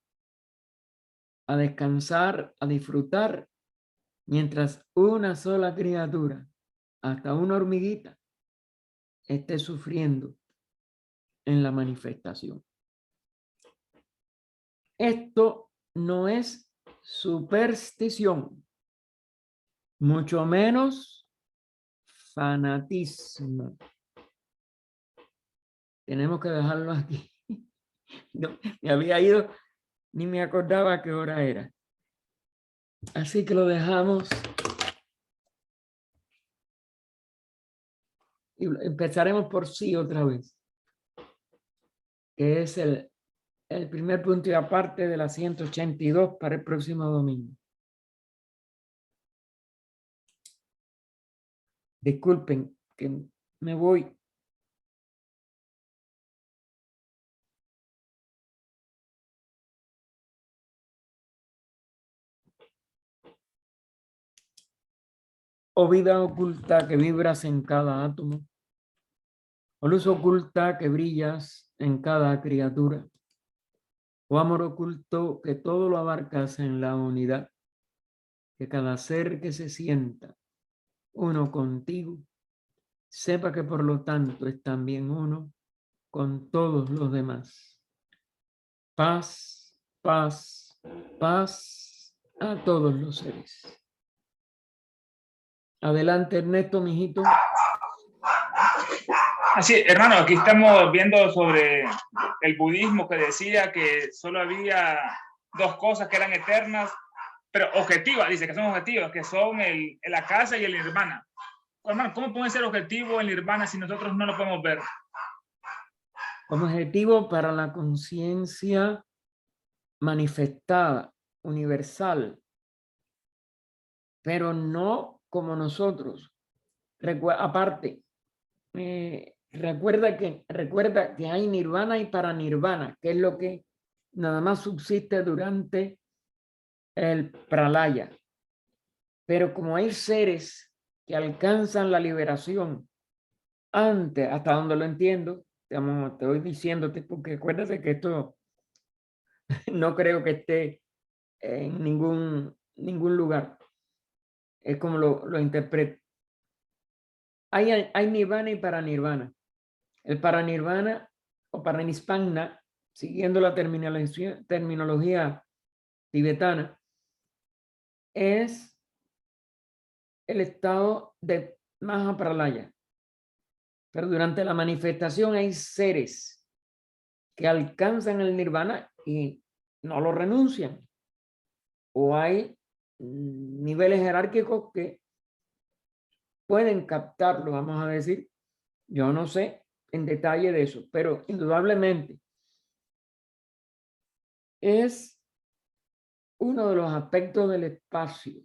a descansar, a disfrutar, mientras una sola criatura, hasta una hormiguita, esté sufriendo en la manifestación. Esto no es superstición, mucho menos fanatismo. Tenemos que dejarlo aquí. No, me había ido, ni me acordaba qué hora era. Así que lo dejamos y empezaremos por sí otra vez, que es el primer punto y aparte de la 182 para el próximo domingo. Disculpen que me voy. oh vida oculta que vibras en cada átomo, oh luz oculta que brillas en cada criatura, oh amor oculto que todo lo abarcas en la unidad, que cada ser que se sienta uno contigo, sepa que por lo tanto es también uno con todos los demás. Paz, paz, paz a todos los seres. Adelante, Ernesto, mijito. Así, hermano, aquí estamos viendo sobre el budismo que decía que solo había dos cosas que eran eternas, pero objetivas, dice que son objetivas, que son la casa y el nirvana. Hermano, ¿cómo puede ser objetivo el nirvana si nosotros no lo podemos ver? Como objetivo para la conciencia manifestada, universal, pero no como nosotros. Aparte, recuerda que hay nirvana y paranirvana, que es lo que nada más subsiste durante el pralaya. Pero como hay seres que alcanzan la liberación antes, hasta donde lo entiendo, te voy diciéndote, porque acuérdate que esto no creo que esté en ningún lugar. Es como lo interpreto. Hay nirvana y paranirvana. El paranirvana o paranispana, siguiendo la terminología tibetana, es el estado de Mahapralaya. Pero durante la manifestación hay seres que alcanzan el nirvana y no lo renuncian. O hay niveles jerárquicos que pueden captarlo, vamos a decir. Yo no sé en detalle de eso, pero indudablemente es uno de los aspectos del espacio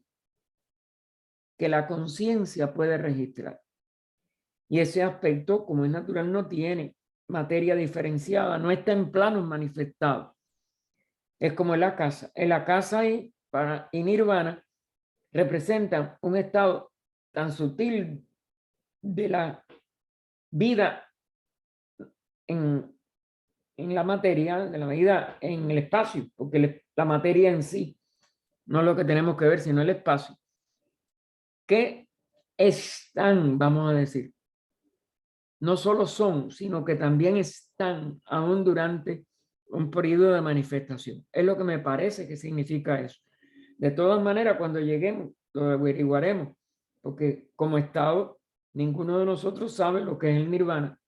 que la conciencia puede registrar. Y ese aspecto, como es natural, no tiene materia diferenciada, no está en planos manifestados. Es como en la casa. En la casa y nirvana representan un estado tan sutil de la vida en la materia, de la vida en el espacio, porque la materia en sí no es lo que tenemos que ver, sino el espacio, que están, vamos a decir, no solo son, sino que también están aún durante un periodo de manifestación. Es lo que me parece que significa eso. De todas maneras, cuando lleguemos, lo averiguaremos, porque como estado, ninguno de nosotros sabe lo que es el nirvana,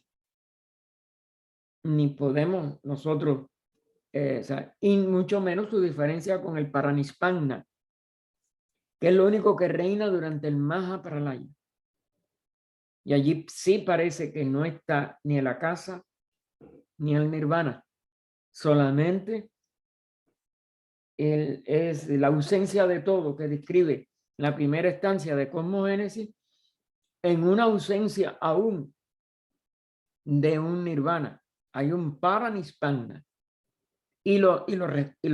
ni podemos nosotros, y mucho menos su diferencia con el paranispana, que es lo único que reina durante el Mahapralaya. Y allí sí parece que no está ni en la casa ni el nirvana, solamente es la ausencia de todo que describe la primera estancia de cosmogénesis, en una ausencia aún de un nirvana. Hay un paranispana y lo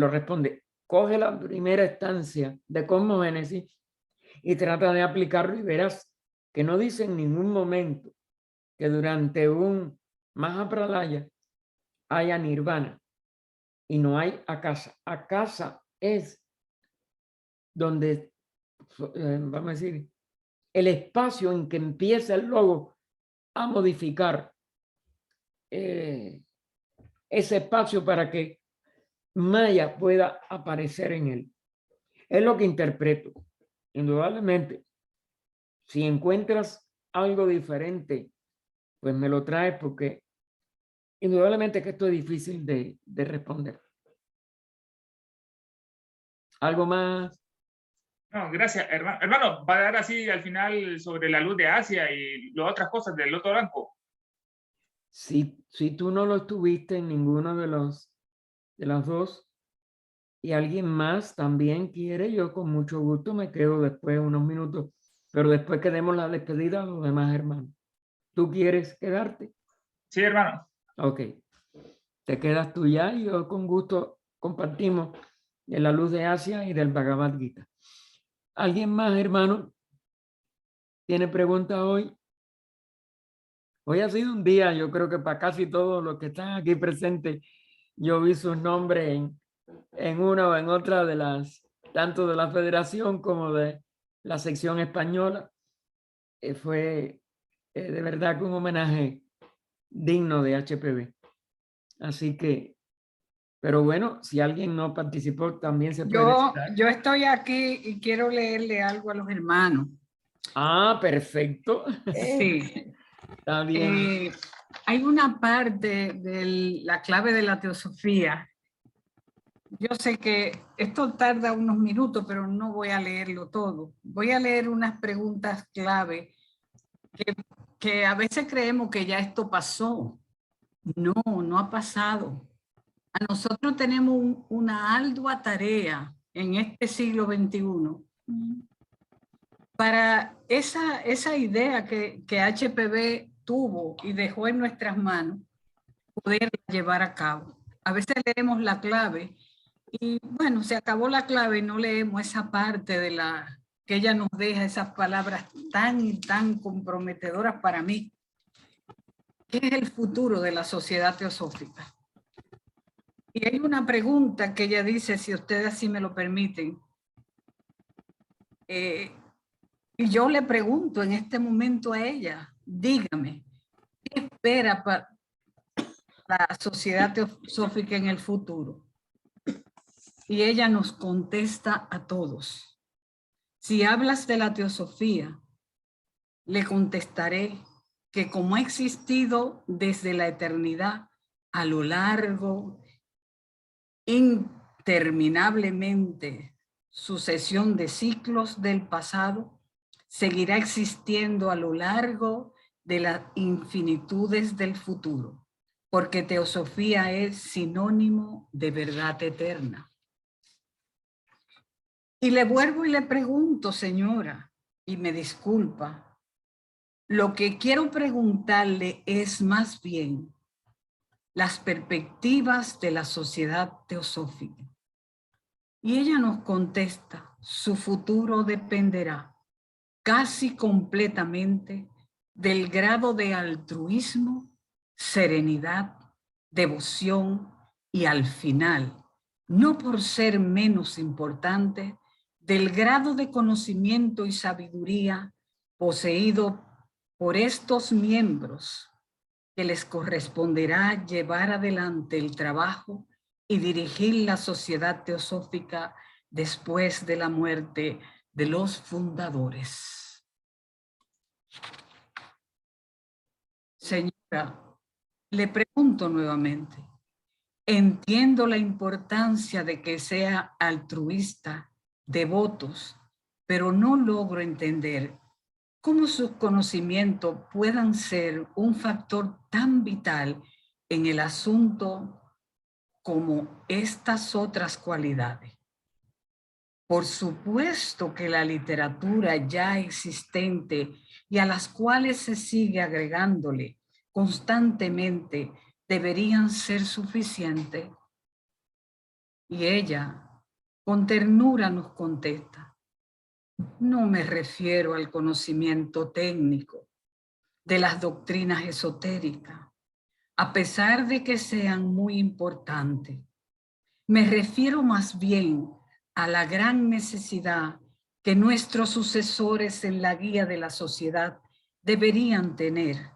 responde. Coge la primera estancia de cosmogénesis y trata de aplicarlo y verás que no dice en ningún momento que durante un Mahapralaya haya nirvana y no hay akasa. Akasa es donde, vamos a decir, el espacio en que empieza el logo a modificar ese espacio para que Maya pueda aparecer en él. Es lo que interpreto. Indudablemente, si encuentras algo diferente, pues me lo traes porque indudablemente que esto es difícil de responder. ¿Algo más? No, gracias, hermano. Hermano, va a dar así al final sobre la luz de Asia y las otras cosas del Loto Blanco. Si tú no lo estuviste en ninguno de las dos y alguien más también quiere, yo con mucho gusto me quedo después unos minutos, pero después que demos la despedida a los demás hermanos. ¿Tú quieres quedarte? Sí, hermano. Ok. Te quedas tú ya y yo con gusto compartimos de la luz de Asia y del Bhagavad Gita. ¿Alguien más, hermano? ¿Tiene pregunta hoy? Hoy ha sido un día, yo creo que para casi todos los que están aquí presentes, yo vi sus nombres en una o en otra de las, tanto de la federación como de la sección española. Fue de verdad que un homenaje digno de HPV. Así que, pero bueno, si alguien no participó, también se puede dar. Yo estoy aquí y quiero leerle algo a los hermanos. Ah, perfecto. Sí. Está bien. Hay una parte de la clave de la teosofía. Yo sé que esto tarda unos minutos, pero no voy a leerlo todo. Voy a leer unas preguntas clave que a veces creemos que ya esto pasó. No, no ha pasado. A nosotros tenemos una ardua tarea en este siglo XXI para esa idea que HPV tuvo y dejó en nuestras manos, poder llevar a cabo. A veces leemos la clave y bueno, se acabó la clave y no leemos esa parte de la que ella nos deja, esas palabras tan y tan comprometedoras para mí. ¿Qué es el futuro de la sociedad teosófica? Y hay una pregunta que ella dice, si ustedes así me lo permiten. Y yo le pregunto en este momento a ella, dígame, ¿qué espera para la sociedad teosófica en el futuro? Y ella nos contesta a todos. Si hablas de la teosofía, le contestaré que como ha existido desde la eternidad a lo largo, interminablemente, sucesión de ciclos del pasado, seguirá existiendo a lo largo de las infinitudes del futuro, porque teosofía es sinónimo de verdad eterna. Y le vuelvo y le pregunto, señora, y me disculpa, lo que quiero preguntarle es más bien las perspectivas de la sociedad teosófica. Y ella nos contesta, su futuro dependerá casi completamente del grado de altruismo, serenidad, devoción y al final, no por ser menos importante, del grado de conocimiento y sabiduría poseído por estos miembros que les corresponderá llevar adelante el trabajo y dirigir la sociedad teosófica después de la muerte de los fundadores. Señora, le pregunto nuevamente, entiendo la importancia de que sea altruista, devotos, pero no logro entender cómo sus conocimientos puedan ser un factor tan vital en el asunto como estas otras cualidades. Por supuesto que la literatura ya existente y a las cuales se sigue agregándole constantemente deberían ser suficientes. Y ella, con ternura, nos contesta, no me refiero al conocimiento técnico de las doctrinas esotéricas, a pesar de que sean muy importantes. Me refiero más bien a la gran necesidad que nuestros sucesores en la guía de la sociedad deberían tener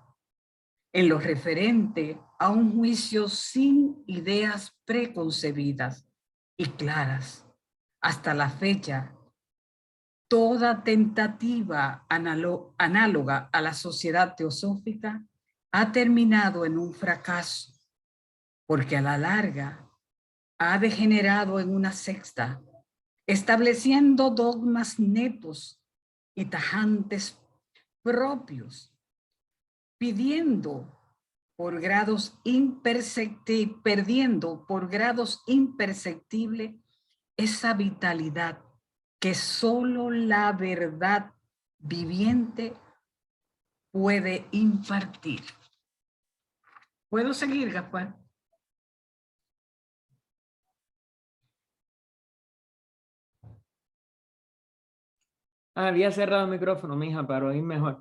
en lo referente a un juicio sin ideas preconcebidas y claras. Hasta la fecha, toda tentativa análoga a la sociedad teosófica ha terminado en un fracaso, porque a la larga ha degenerado en una secta, estableciendo dogmas netos y tajantes propios, perdiendo por grados imperceptibles esa vitalidad que solo la verdad viviente puede impartir. ¿Puedo seguir, Gaspar? Había cerrado el micrófono, mija, para oír mejor.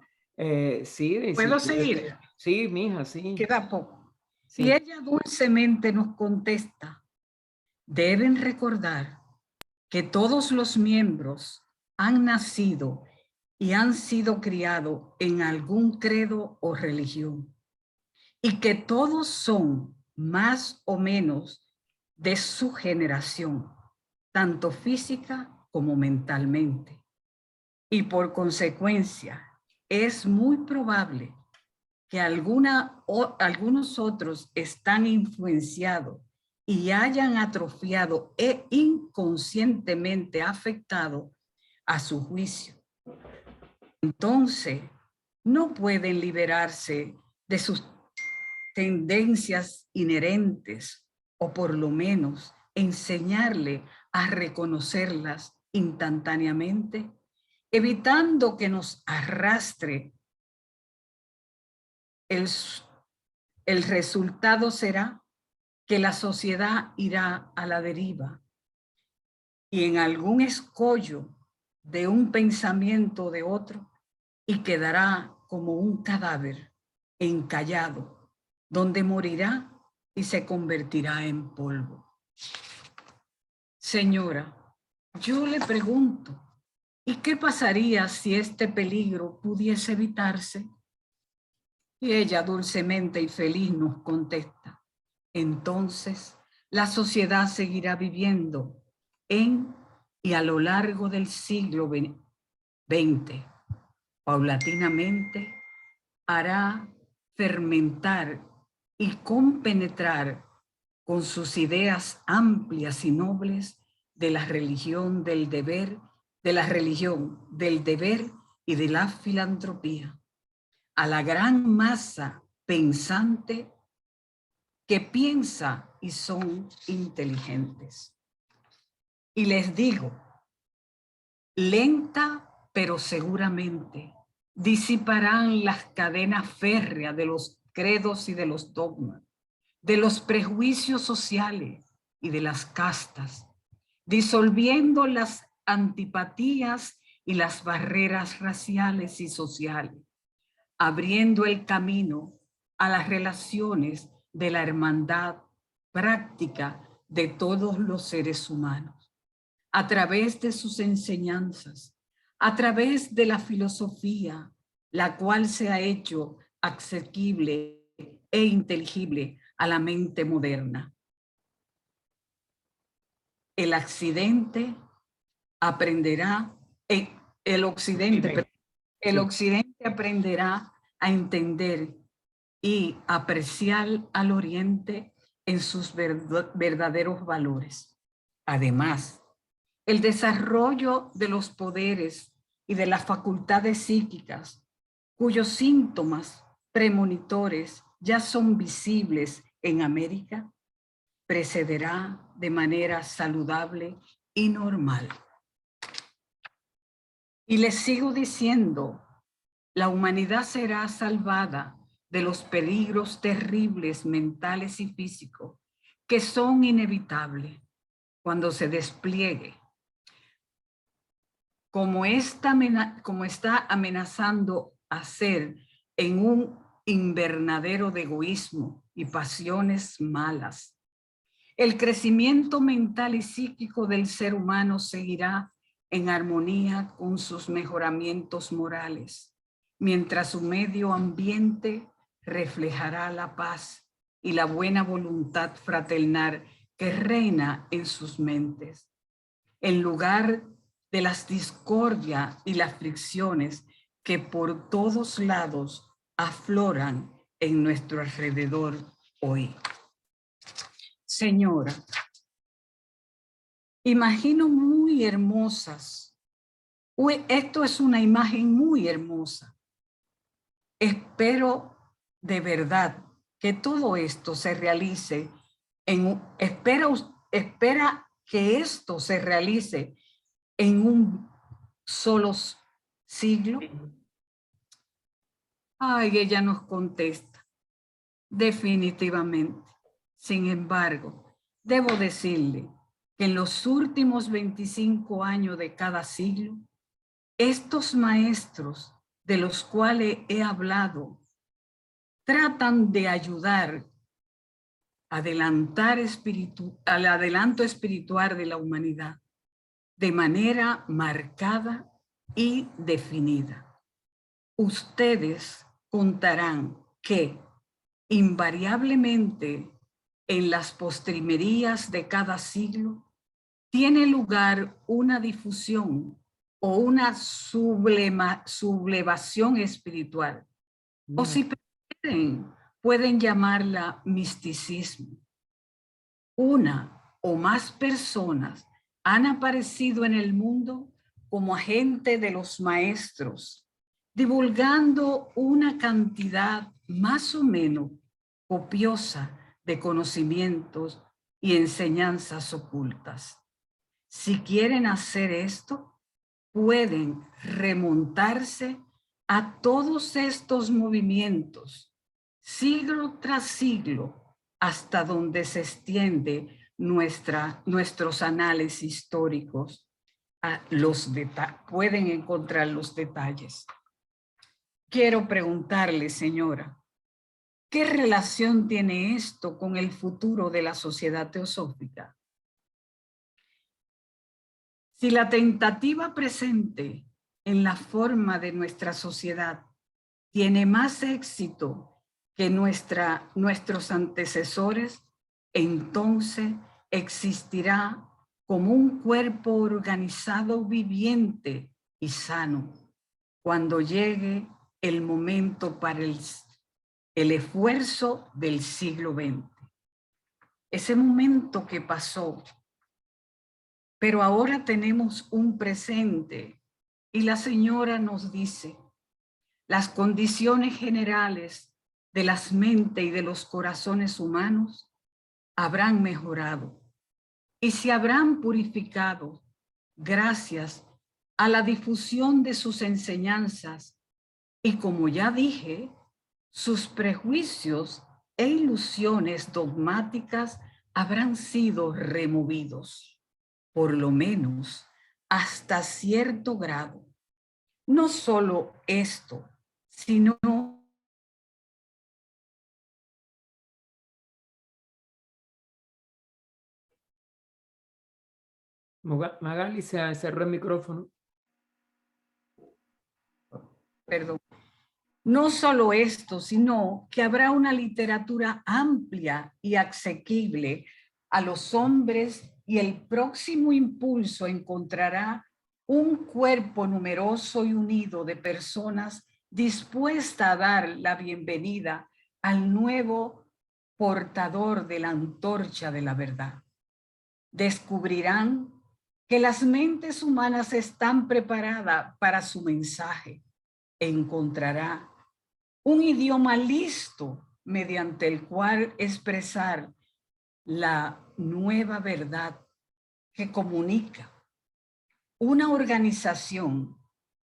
Sí, ¿Puedo sí. seguir? Sí, mija, sí. Queda poco. Sí. Y ella dulcemente nos contesta, deben recordar que todos los miembros han nacido y han sido criados en algún credo o religión, y que todos son más o menos de su generación, tanto física como mentalmente. Y por consecuencia, es muy probable que algunos otros están influenciados y hayan atrofiado e inconscientemente afectado a su juicio. Entonces, no pueden liberarse de sus tendencias inherentes o por lo menos enseñarle a reconocerlas instantáneamente, evitando que nos arrastre. El resultado será que la sociedad irá a la deriva y en algún escollo de un pensamiento de otro y quedará como un cadáver encallado, donde morirá y se convertirá en polvo. Señora, yo le pregunto, ¿y qué pasaría si este peligro pudiese evitarse? Y ella dulcemente y feliz nos contesta, entonces la sociedad seguirá viviendo en y a lo largo del siglo XX, paulatinamente hará fermentar y compenetrar con sus ideas amplias y nobles de la religión del deber, y de la filantropía, a la gran masa pensante que piensa y son inteligentes. Y les digo, lenta pero seguramente disiparán las cadenas férreas de los credos y de los dogmas, de los prejuicios sociales y de las castas, disolviendo las antipatías y las barreras raciales y sociales, abriendo el camino a las relaciones de la hermandad práctica de todos los seres humanos, a través de sus enseñanzas, a través de la filosofía, la cual se ha hecho asequible e inteligible a la mente moderna. El occidente aprenderá a entender y apreciar al Oriente en sus verdaderos valores. Además, el desarrollo de los poderes y de las facultades psíquicas, cuyos síntomas premonitores ya son visibles en América, precederá de manera saludable y normal. Y les sigo diciendo, la humanidad será salvada de los peligros terribles mentales y físicos que son inevitables cuando se despliegue, como está amenazando hacer en un invernadero de egoísmo y pasiones malas. El crecimiento mental y psíquico del ser humano seguirá en armonía con sus mejoramientos morales, mientras su medio ambiente reflejará la paz y la buena voluntad fraternal que reina en sus mentes, en lugar de las discordias y las fricciones que por todos lados afloran en nuestro alrededor hoy. Señora, imagino muy hermosas. Esto es una imagen muy hermosa. Espero de verdad que todo esto se realice espera que esto se realice en un solo siglo. Ay, ella nos contesta, definitivamente. Sin embargo, debo decirle que en los últimos 25 años de cada siglo, estos maestros de los cuales he hablado tratan de ayudar al adelanto espiritual de la humanidad de manera marcada y definida. Ustedes contarán que invariablemente en las postrimerías de cada siglo tiene lugar una difusión o una sublevación espiritual, o si prefieren, pueden llamarla misticismo. Una o más personas han aparecido en el mundo como agente de los maestros, divulgando una cantidad más o menos copiosa de conocimientos y enseñanzas ocultas. Si quieren hacer esto, pueden remontarse a todos estos movimientos, siglo tras siglo, hasta donde se extiende nuestros análisis históricos. Pueden encontrar los detalles. Quiero preguntarle, señora, ¿qué relación tiene esto con el futuro de la sociedad teosófica? Si la tentativa presente en la forma de nuestra sociedad tiene más éxito que nuestros antecesores, entonces existirá como un cuerpo organizado, viviente y sano cuando llegue el momento para el esfuerzo del siglo XX. Ese momento que pasó, pero ahora tenemos un presente y la señora nos dice, las condiciones generales de las mentes y de los corazones humanos habrán mejorado y se habrán purificado gracias a la difusión de sus enseñanzas y, como ya dije, sus prejuicios e ilusiones dogmáticas habrán sido removidos, por lo menos hasta cierto grado. No solo esto, sino Magali se cerró el micrófono. perdón, no solo esto, sino que habrá una literatura amplia y asequible a los hombres y el próximo impulso encontrará un cuerpo numeroso y unido de personas dispuestas a dar la bienvenida al nuevo portador de la antorcha de la verdad. Descubrirán que las mentes humanas están preparadas para su mensaje. Encontrará un idioma listo mediante el cual expresar la nueva verdad que comunica. Una organización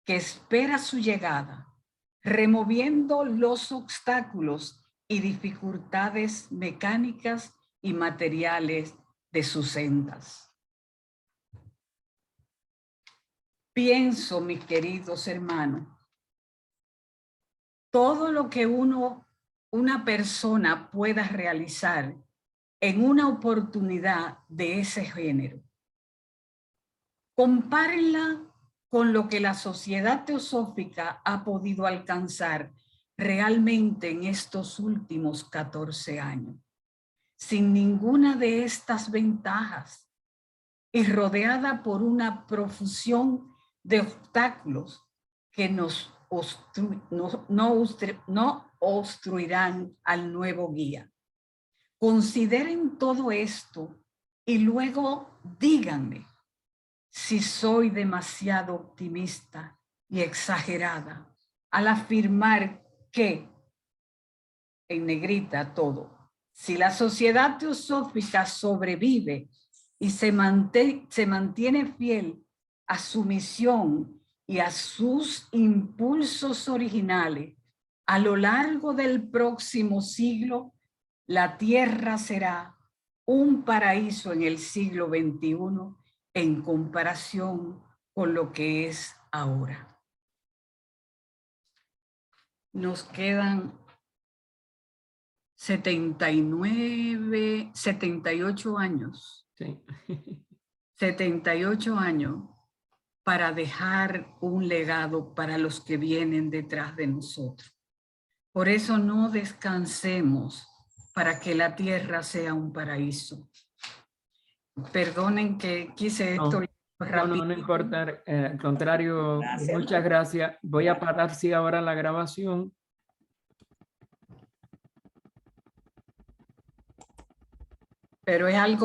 que espera su llegada, removiendo los obstáculos y dificultades mecánicas y materiales de sus sendas. Pienso, mis queridos hermanos, todo lo que una persona pueda realizar en una oportunidad de ese género, compárenla con lo que la sociedad teosófica ha podido alcanzar realmente en estos últimos 14 años, sin ninguna de estas ventajas y rodeada por una profusión de obstáculos que no obstruirán al nuevo guía. Consideren todo esto y luego díganme si soy demasiado optimista y exagerada al afirmar que, en negrita todo, si la sociedad teosófica sobrevive y se mantiene fiel a su misión y a sus impulsos originales, a lo largo del próximo siglo, la tierra será un paraíso en el siglo XXI en comparación con lo que es ahora. Nos quedan 78 años. Sí. 78 años para dejar un legado para los que vienen detrás de nosotros. Por eso no descansemos para que la tierra sea un paraíso. Perdonen que quise esto rápido. No importa, al contrario, muchas gracias. Voy a parar sí ahora la grabación. Pero es algo